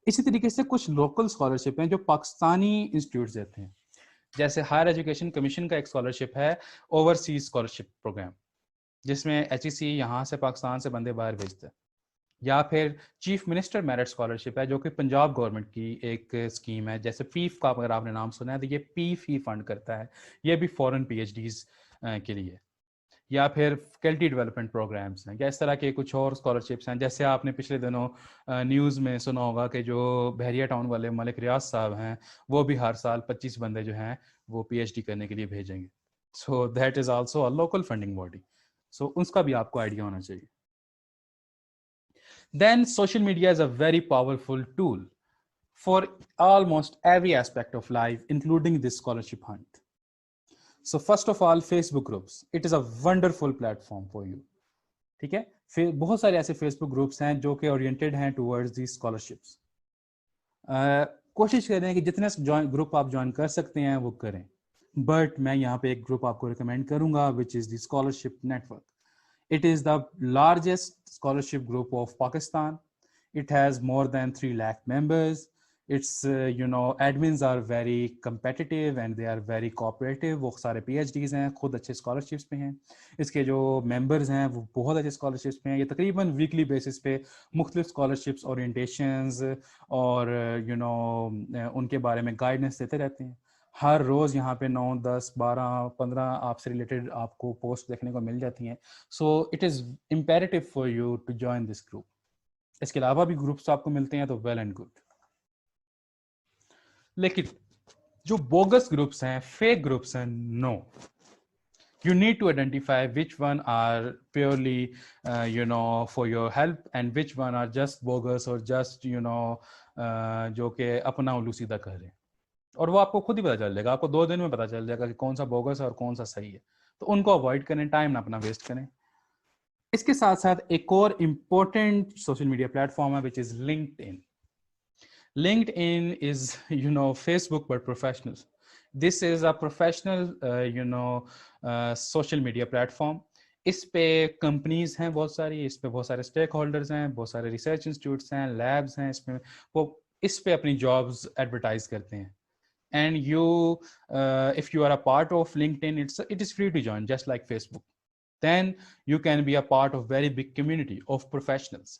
اسی طریقے سے کچھ لوکل اسکالرشپ ہیں جو پاکستانی انسٹیٹیوٹس دیتے ہیں, جیسے ہائر ایجوکیشن کمیشن کا ایک اسکالرشپ ہے اوورسیز اسکالرشپ پروگرام, جس میں ایچ ای سی یہاں سے پاکستان سے بندے باہر بھیجتے ہیں. یا پھر چیف منسٹر میرٹ اسکالرشپ ہے, جو کہ پنجاب گورنمنٹ کی ایک اسکیم ہے. جیسے پیف کا اگر آپ نے نام سنا ہے تو یہ پیف ہی فنڈ کرتا ہے, یہ بھی فورن پی ایچ ڈیز کے لیے. یا پھر فیکلٹی ڈیولپمنٹ پروگرامس ہیں, یا اس طرح کے کچھ اور اسکالرشپس ہیں. جیسے آپ نے پچھلے دنوں نیوز میں سنا ہوگا کہ جو بحریہ ٹاؤن والے ملک ریاض صاحب ہیں, وہ بھی ہر سال 25 بندے جو ہیں وہ پی ایچ ڈی کرنے کے لیے بھیجیں گے. So that is also a local funding body. So اس کا بھی آپ کو آئیڈیا ہونا چاہیے. Then social media is a very powerful tool for almost every aspect of life, including this scholarship hunt. So first of all, Facebook groups. It is a wonderful platform for you. ٹھیک ہے, بہت سارے ایسے face بک groups ہیں جو کہ oriented ہیں towards the scholarships. کوشش کریں کہ جتنے گروپ آپ جوائن کر سکتے ہیں وہ کریں, بٹ میں یہاں پہ ایک گروپ آپ کو ریکمینڈ کروں گا, which is the scholarship network. It is the largest scholarship group of Pakistan. It has more than 3 lakh members. Its admins are very competitive and they are very cooperative. وہ سارے P H Ds ہیں, خود اچھے scholarships پہ ہیں. اس کے جو members ہیں وہ بہت اچھے اسکالرشپس پہ ہیں. یہ تقریباً ویکلی بیسس پہ مختلف اسکالرشپس اورینٹیشنز اور ان کے بارے میں گائیڈنس دیتے رہتے ہیں. ہر روز یہاں پہ 9 10 12 15 آپ سے ریلیٹڈ آپ کو پوسٹ دیکھنے کو مل جاتی ہیں. So it is imperative for you to join this group. اس کے علاوہ بھی گروپس آپ کو ملتے ہیں تو ویل اینڈ گڈ. لیکن جو بوگس گروپس ہیں, فیک گروپس ہیں, نو, you need to identify which one are purely for your help and which one are just bogus or just جو کہ اپنا الو سیدھا کر رہے ہیں. اور وہ آپ کو خود ہی پتا چل جائے گا, آپ کو 2 دن میں پتا چل جائے گا کہ کون سا بوگس ہے اور کون سا صحیح ہے. تو ان کو اوائڈ کریں, ٹائم نہ اپنا ویسٹ کریں. اس کے ساتھ ساتھ ایک اور important social media platform ہے, which is LinkedIn. LinkedIn is Facebook but professional. This is a professional social media platform. اس پہ کمپنیز ہیں بہت ساری, اس پہ بہت سارے اسٹیک ہولڈرز ہیں, بہت سارے ریسرچ انسٹیٹیوٹس ہیں, لیبس ہیں. اس میں وہ اس پہ اپنی جابز ایڈورٹائز کرتے ہیں. and you if you are a part of LinkedIn, it is free to join, just like Facebook. Then you can be a part of very big community of professionals.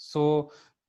So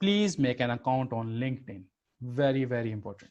please make an account on LinkedIn. Very very important.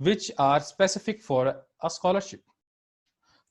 which are specific for a scholarship.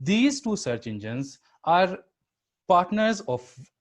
These two search engines are partners of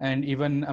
and even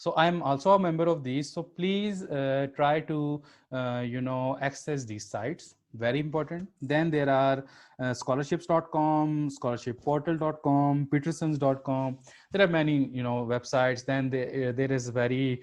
So I am also a member of these. So please try to access these sites. Very important. Then there are scholarships.com, scholarshipportal.com, petersons.com. There are many websites. Then there is very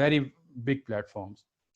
very big platforms.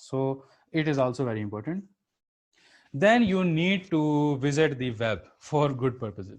So it is also very important. Then you need to visit the web for good purposes.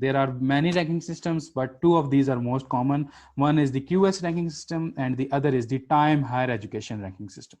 There are many ranking systems, but two of these are most common. One is the QS ranking system and the other is the Time Higher Education ranking system.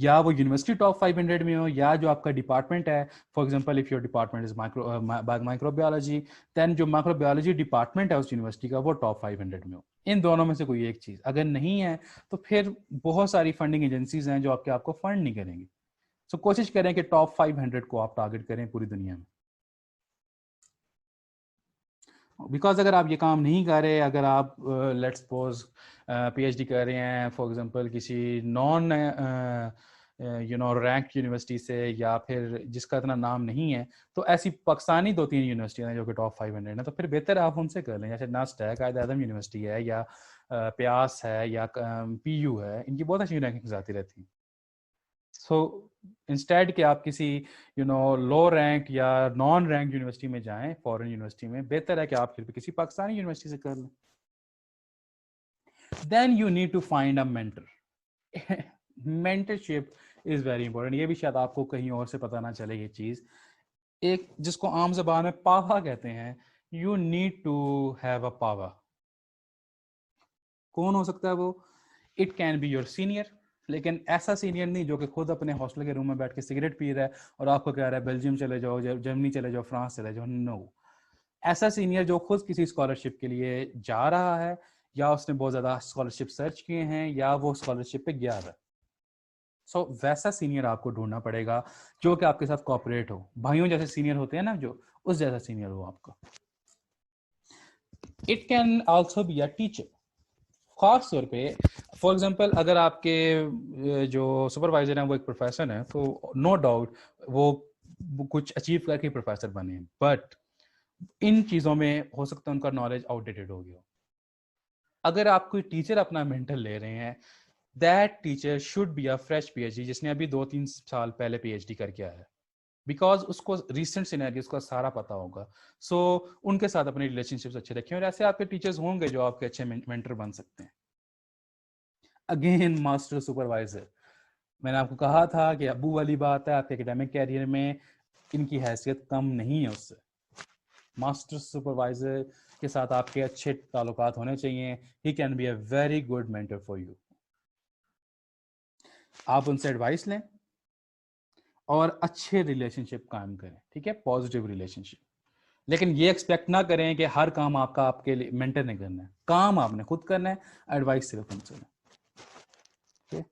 یا وہ university top 500 میں ہو, یا جو آپ کا department ہے, for example if your department is microbiology, then جو micro biology department ہے اس یونیورسٹی کا وہ ٹاپ 500 میں ہو. ان دونوں میں سے کوئی ایک چیز اگر نہیں ہے تو پھر بہت ساری فنڈنگ ایجنسیز ہیں جو آپ کو فنڈ نہیں کریں گی. سو کوشش کریں کہ ٹاپ 500 کو آپ ٹارگٹ کریں پوری دنیا میں. بیکاز اگر آپ یہ کام نہیں کر رہے, اگر آپ let suppose P H D کر رہے ہیں فار ایگزامپل کسی نان رینک یونیورسٹی سے, یا پھر جس کا اتنا نام نہیں ہے, تو ایسی پاکستانی 2-3 یونیورسٹیاں ہیں جو کہ ٹاپ 500 ہیں, تو پھر بہتر آپ ان سے کر لیں. جیسے ناسٹ ہے, قائد اعظم یونیورسٹی ہے, یا پیاس ہے, یا پی یو ہے, ان کی بہت اچھی رینکنگز آتی رہتی ہیں. سو انسٹیڈ کہ آپ کسی لو رینک یا نان رینک یونیورسٹی میں جائیں, فورن یونیورسٹی میں, بہتر ہے کہ آپ پھر کسی پاکستانی یونیورسٹی سے کر لیں. Then you need to find a mentor. Mentorship is very important. یہ بھی شاید آپ کو کہیں اور سے پتہ نہ چلے یہ چیز, ایک جس کو عام زبان میں پاوا کہتے ہیں. You need to have a پاوا. کون ہو سکتا ہے وہ؟ It can be your senior, لیکن ایسا سینئر نہیں جو کہ خود اپنے ہاسٹل کے روم میں بیٹھ کے سگریٹ پی رہا ہے اور آپ کو کہہ رہا ہے بیلجیم چلے جاؤ, جرمنی چلے جاؤ, فرانس چلے جاؤ. نو. ایسا سینئر جو خود کسی اسکالرشپ کے لیے جا رہا ہے, یا اس نے بہت زیادہ اسکالرشپ سرچ کیے ہیں, یا وہ اسکالرشپ پہ گیا ہے. سو ویسا سینئر آپ کو ڈھونڈنا پڑے گا جو کہ آپ کے ساتھ کوآپریٹ ہو. بھائیوں جیسے سینئر ہوتے ہیں نا, جو اس جیسا سینئر ہو آپ کا. It can also be a teacher. خاص طور پہ فار ایگزامپل اگر آپ کے جو سپروائزر ہیں وہ ایک پروفیسر ہیں, تو نو ڈاؤٹ وہ کچھ اچیو کر کے پروفیسر بنے ہیں, بٹ ان چیزوں میں ہو سکتا ہے ان کا نالج آؤٹ ڈیٹڈ ہو گیا. اگر آپ کوئی ٹیچر اپنا مینٹر لے رہے ہیں, that teacher should be a fresh P H D, جس نے ابھی 2-3 سال پہلے پی ایچ ڈی کر کے آیا ہے, بیکاز اس کو ریسنٹ سینیریوز کا سارا پتا ہوگا. سو ان کے ساتھ اپنی ریلیشن شپس اچھے رکھیں, اور ایسے آپ کے ٹیچرز ہوں گے جو آپ کے اچھے مینٹر بن سکتے ہیں. اگین ماسٹر سپروائزر, میں نے آپ کو کہا تھا کہ ابو والی بات ہے, آپ کے اکیڈیمک کیریئر میں ان کی حیثیت کم نہیں ہے اس سے. ماسٹر سپروائزر کے ساتھ آپ کے اچھے تعلقات ہونے چاہیے. He can be a very good mentor for you. آپ ان سے ایڈوائس لیں اور اچھے ریلیشن شپ قائم کریں, ٹھیک ہے, پازیٹیو ریلیشن شپ. لیکن یہ ایکسپیکٹ نہ کریں کہ ہر کام آپ کا آپ کے مینٹر نے کرنا ہے. کام آپ نے خود کرنا ہے, ایڈوائس صرف ان سے لیں.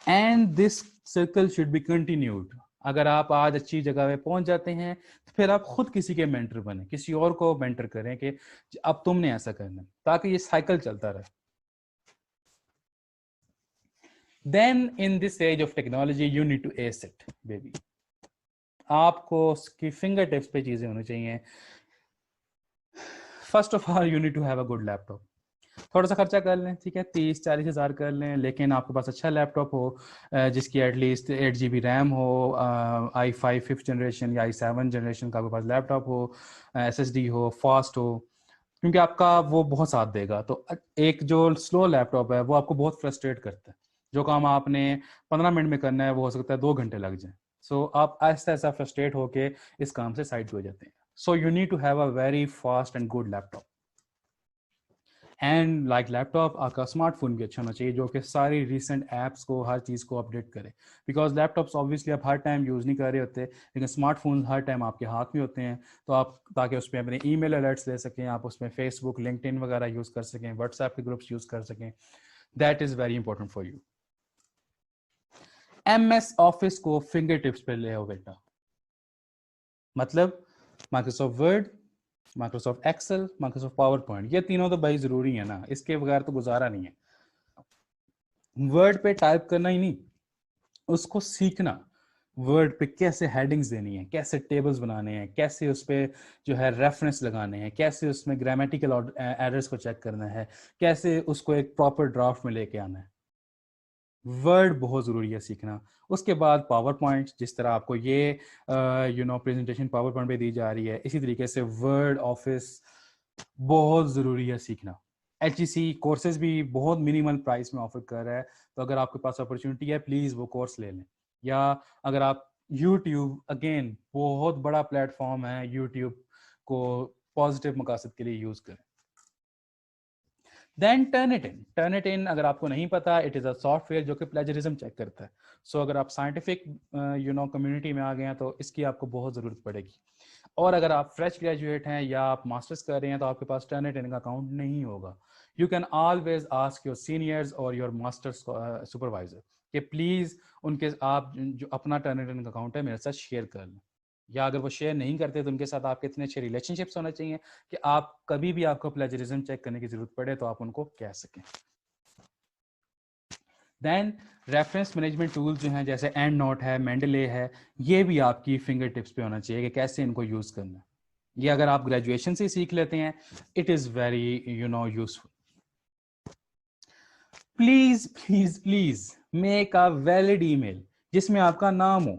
And this circle should be continued. اگر آپ آج اچھی جگہ پہ پہنچ جاتے ہیں تو پھر آپ خود کسی کے مینٹر بنیں, کسی اور کو مینٹر کریں کہ اب تم نے ایسا کرنا ہے, تاکہ یہ سائیکل چلتا رہے. Then in this age of technology you need to ace it baby. آپ کو اس کی فنگر ٹپس پہ چیزیں ہونی چاہیے. First of all you need to have a good laptop. تھوڑا سا خرچہ کر لیں, ٹھیک ہے, 30-40 ہزار کر لیں, لیکن آپ کے پاس اچھا لیپ ٹاپ ہو جس کی ایٹ لیسٹ 8 GB ریم ہو, i5 5th جنریشن یا i7 جنریشن کا آپ کے پاس لیپ ٹاپ ہو, SSD ہو, فاسٹ ہو, کیونکہ آپ کا وہ بہت ساتھ دے گا. تو ایک جو سلو لیپ ٹاپ ہے وہ آپ کو بہت فرسٹریٹ کرتا ہے. جو کام آپ نے 15 منٹ میں کرنا ہے وہ ہو سکتا ہے 2 گھنٹے لگ جائیں. سو آپ ایسا ایسا فرسٹریٹ ہو کے اس کام سے سائڈ پہ ہو جاتے ہیں. So you need to have a very fast and good laptop. And like laptop آپ کا اسمارٹ فون بھی اچھا ہونا چاہیے جو کہ ساری ریسنٹ ایپس کو, ہر چیز کو اپڈیٹ کرے. بیکاز لیپ ٹاپس آبویسلی آپ ہر ٹائم یوز نہیں کر رہے ہوتے, لیکن اسمارٹ فون ہر ٹائم آپ کے ہاتھ میں ہوتے ہیں. تو آپ تاکہ اس میں اپنے ای میل الرٹس لے سکیں, آپ اس میں فیس بک, لنکڈ ان وغیرہ یوز کر سکیں, واٹس ایپ کے گروپس یوز کر سکیں. That is very important for you. MS office کو فنگر ٹپس پہ لے آؤ بیٹا. مطلب Microsoft Word, Microsoft Excel, Microsoft PowerPoint, یہ تینوں تو بھائی ضروری ہے نا, اس کے بغیر تو گزارا نہیں ہے. ورڈ پہ ٹائپ کرنا ہی نہیں, اس کو سیکھنا. ورڈ پہ کیسے ہیڈنگز دینی ہے, کیسے ٹیبلز بنانے ہیں, کیسے اس پہ جو ہے ریفرنس لگانے ہیں, کیسے اس میں گرامیٹیکل ایررز کو چیک کرنا ہے, کیسے اس کو ایک پراپر ڈرافٹ میں لے کے آنا ہے. ورڈ بہت ضروری ہے سیکھنا. اس کے بعد پاور پوائنٹ, جس طرح آپ کو یہ پریزنٹیشن پاور پوائنٹ پہ دی جا رہی ہے, اسی طریقے سے ورڈ آفس بہت ضروری ہے سیکھنا. HEC کورسز بھی بہت منیمل پرائس میں آفر کر رہا ہے, تو اگر آپ کے پاس اپرچونیٹی ہے پلیز وہ کورس لے لیں. یا اگر آپ یوٹیوب, اگین بہت بڑا پلیٹ فارم ہے, یوٹیوب کو پازیٹیو مقاصد کے لیے یوز کریں. دین ٹرن اٹ ان اگر آپ کو نہیں پتا it is a soft where جو کہ پلیجرزم چیک کرتا ہے. سو اگر آپ سائنٹیفک کمیونٹی میں آ گئے ہیں تو اس کی آپ کو بہت ضرورت پڑے گی. اور اگر آپ فریش گریجویٹ ہیں یا آپ ماسٹرس کر رہے ہیں تو آپ کے پاس ٹرن اٹ ان کا اکاؤنٹ نہیں ہوگا. You can always ask your seniors اور یور ماسٹرس سپروائزر کہ پلیز ان کے آپ جو اپنا ٹرن اٹ ان کا اکاؤنٹ ہے میرے ساتھ شیئر کر لیں, یا اگر وہ شیئر نہیں کرتے تو ان کے ساتھ آپ کے اتنے اچھے ریلیشن شپس ہونا چاہیے کہ آپ کبھی بھی آپ کو پلیجرزم چیک کرنے کی ضرورت پڑے تو آپ ان کو کہہ سکیں. دین ریفرنس مینجمنٹ ٹول جو ہیں جیسے اینڈ نوٹ ہے, مینڈلے ہے, یہ بھی آپ کی فنگر ٹپس پہ ہونا چاہیے کہ کیسے ان کو یوز کرنا ہے. یہ اگر آپ گریجویشن سے سیکھ لیتے ہیں it is very useful. Please please please make a valid email جس میں آپ کا نام ہو.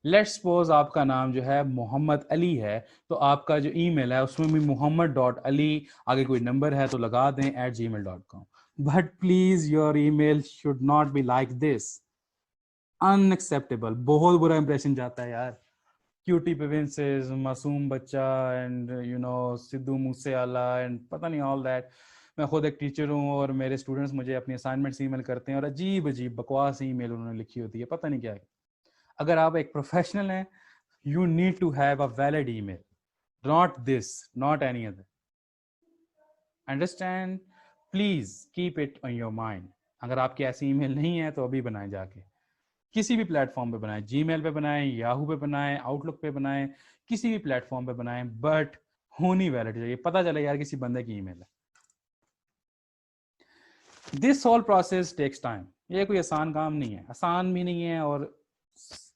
لیٹ سپوز آپ کا نام جو ہے محمد علی ہے تو آپ کا جو ای میل ہے اس میں بھی محمد.علی آگے کوئی نمبر ہے تو لگا دیں @gmail.com. But please your email should not be like this. Unacceptable. بہت برا امپریشن جاتا ہے یار. کیوٹی پرنسز, معصوم بچہ اینڈ سدھو موسے والا اینڈ پتہ نہیں آل دیٹ. میں خود ایک ٹیچر ہوں اور میرے اسٹوڈنٹس مجھے اپنی اسائنمنٹس ای میل کرتے ہیں اور عجیب عجیب بکواس ای میل انہوں نے لکھی ہوتی ہے, پتہ نہیں کیا ہے. اگر آپ ایک پروفیشنل ہیں you need to have a valid email, not this, not any other. Understand. Please keep it on your mind. اگر آپ کی ایسی ای میل نہیں ہے تو ابھی بنائیں, جا کے کسی بھی پلیٹ فارم پہ بنائیں, جی میل پہ بنائیں, یاہو پہ بنائیں, آؤٹ لک پہ بنائیں, کسی بھی پلیٹ فارم پہ بنائیں, بٹ ہونی ویلڈ چاہیے, پتہ چلے یار کسی بندے کی ای میل ہے. This whole process takes time. یہ کوئی آسان کام نہیں ہے, آسان بھی نہیں ہے اور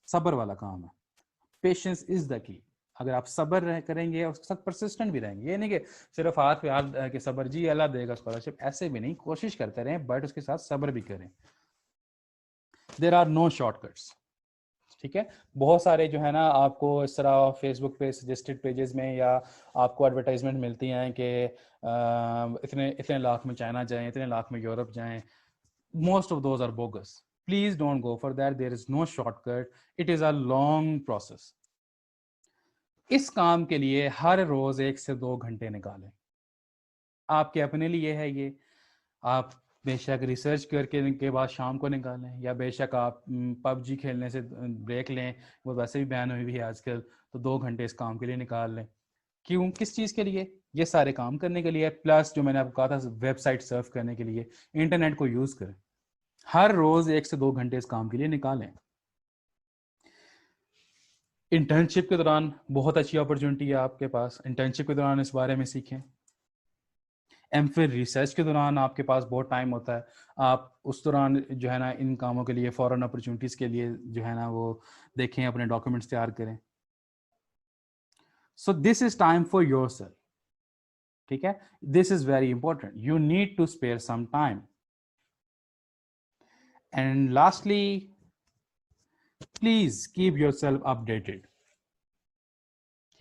صبر والا کام ہے. پیشنس از دا کی. اگر آپ صبر کریں گے اور اس کے ساتھ پرسسٹنٹ بھی رہیں گے, یہ نہیں کہ صرف ہاتھ پہ ہاتھ کہ صبر جی اللہ دے گا اسکالرشپ, ایسے بھی نہیں, کوشش کرتے رہیں بٹ اس کے ساتھ صبر بھی کریں. There are no shortcuts. ٹھیک ہے, بہت سارے جو ہے نا آپ کو اس طرح فیس بک پہ سجیسٹڈ پیجز میں یا آپ کو ایڈورٹائزمنٹ ملتی ہیں کہ اتنے لاکھ میں چائنا جائیں, اتنے لاکھ میں یورپ جائیں. Most of those are bogus. Please don't go for that. There is no shortcut. It is a long process. اس کام کے لیے ہر روز 1 سے 2 گھنٹے نکالیں. آپ کے اپنے لیے ہے یہ. آپ بے شک ریسرچ کر کے بعد شام کو نکالیں, یا بے شک آپ پب جی کھیلنے سے بریک لیں, وہ ویسے بھی بین ہوئی بھی ہے آج کل, تو 2 گھنٹے اس کام کے لیے نکال لیں. کیوں, کس چیز کے لیے؟ یہ سارے کام کرنے کے لیے, پلس جو میں نے آپ کو کہا تھا ویب سائٹ سرف کرنے کے لیے. انٹرنیٹ کو یوز کریں. ہر روز 1 سے 2 گھنٹے اس کام کے لیے نکالیں. انٹرنشپ کے دوران بہت اچھی اپرچونٹی ہے آپ کے پاس, انٹرنشپ کے دوران اس بارے میں سیکھیں. ایم فل ریسرچ کے دوران آپ کے پاس بہت ٹائم ہوتا ہے, آپ اس دوران جو ہے نا ان کاموں کے لیے فورن اپرچونٹیز کے لیے جو ہے نا وہ دیکھیں, اپنے ڈاکیومنٹس تیار کریں. So this is time for yourself. ٹھیک ہے, this is very important. You need to spare some time. And lastly please keep yourself updated.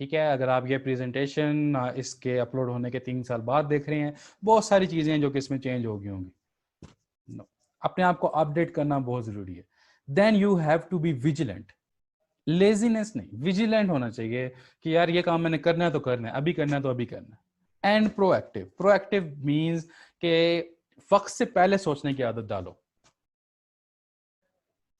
ٹھیک ہے, اگر آپ یہ پریزنٹیشن اس کے اپلوڈ ہونے کے 3 سال بعد دیکھ رہے ہیں, بہت ساری چیزیں ہیں جو کہ اس میں چینج ہو گئی ہوں گی. اپنے آپ کو اپڈیٹ کرنا بہت ضروری ہے. Then you have to be vigilant. Laziness نہیں, ویجیلنٹ ہونا چاہیے کہ یار یہ کام میں نے کرنا ہے تو کرنا ہے, ابھی کرنا ہے تو ابھی کرنا ہے. And pro active. Pro active means کہ وقت سے پہلے سوچنے کی عادت ڈالو.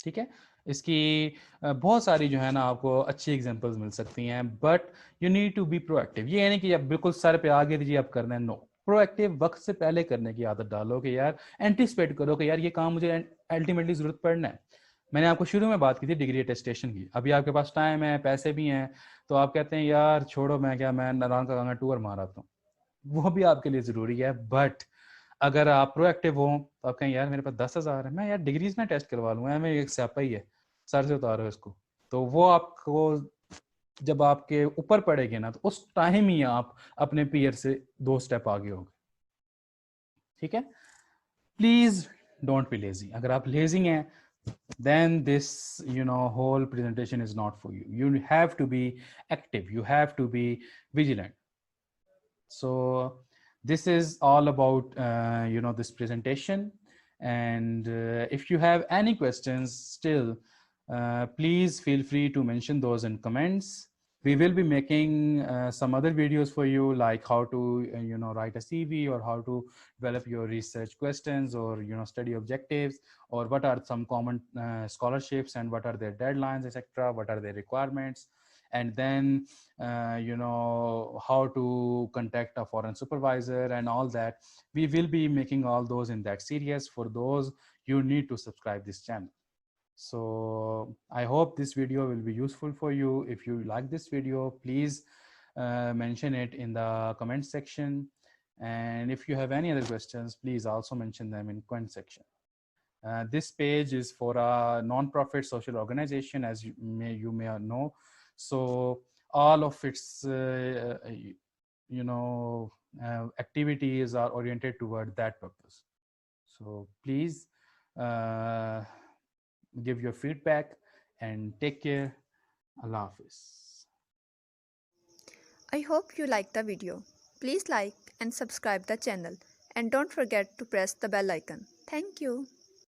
ٹھیک ہے, اس کی بہت ساری جو ہے نا آپ کو اچھی ایگزامپلز مل سکتی ہیں, but you need to be proactive. یہ نہیں کہ اب بالکل سر پہ آگے دیجیے اب کرنا ہے, نو. پرو ایکٹیو وقت سے پہلے کرنے کی عادت ڈالو کہ یار اینٹیسپیٹ کرو کہ یار یہ کام مجھے الٹیمیٹلی ضرورت پڑنا ہے. میں نے آپ کو شروع میں بات کی تھی ڈگری اٹیسٹیشن کی, ابھی آپ کے پاس ٹائم ہے, پیسے بھی ہیں, تو آپ کہتے ہیں یار چھوڑو, میں ناران کا گنگا ٹور مار آتا ہوں. وہ بھی آپ کے لیے ضروری ہے, بٹ اگر آپ پرو ایکٹیو ہوں تو آپ کہیں یار میرے پاس 10,000 ہے, میں یار ڈگریز میں ٹیسٹ کروا لوں گا, میں ایک سیاپا ہی ہے, سر سے اتارو اس کو. تو وہ آپ کو جب آپ کے اوپر پڑے گے نا تو اس ٹائم ہی آپ اپنے پیئر سے 2 اسٹیپ آگے ہوگے. ٹھیک ہے, پلیز ڈونٹ بی لیزی. اگر آپ لیزی ہیں then this whole presentation is not for you. You have to be active, you have to be vigilant. So this is all about this presentation, and if you have any questions still, please feel free to mention those in comments. We will be making some other videos for you, like how to write a CV, or how to develop your research questions, or study objectives, or what are some common scholarships and what are their deadlines, etc., what are their requirements, and then how to contact a foreign supervisor and all that. We will be making all those in that series. For those, you need to subscribe this channel. So I hope this video will be useful for you. If you like this video, please mention it in the comment section. And if you have any other questions, please also mention them in comment section. This page is for a non-profit social organization, as you may know. So all of its activities are oriented toward that purpose. So please give your feedback and take care. Allah Hafiz. I hope you liked the video. Please like and subscribe the channel and don't forget to press the bell icon. Thank you.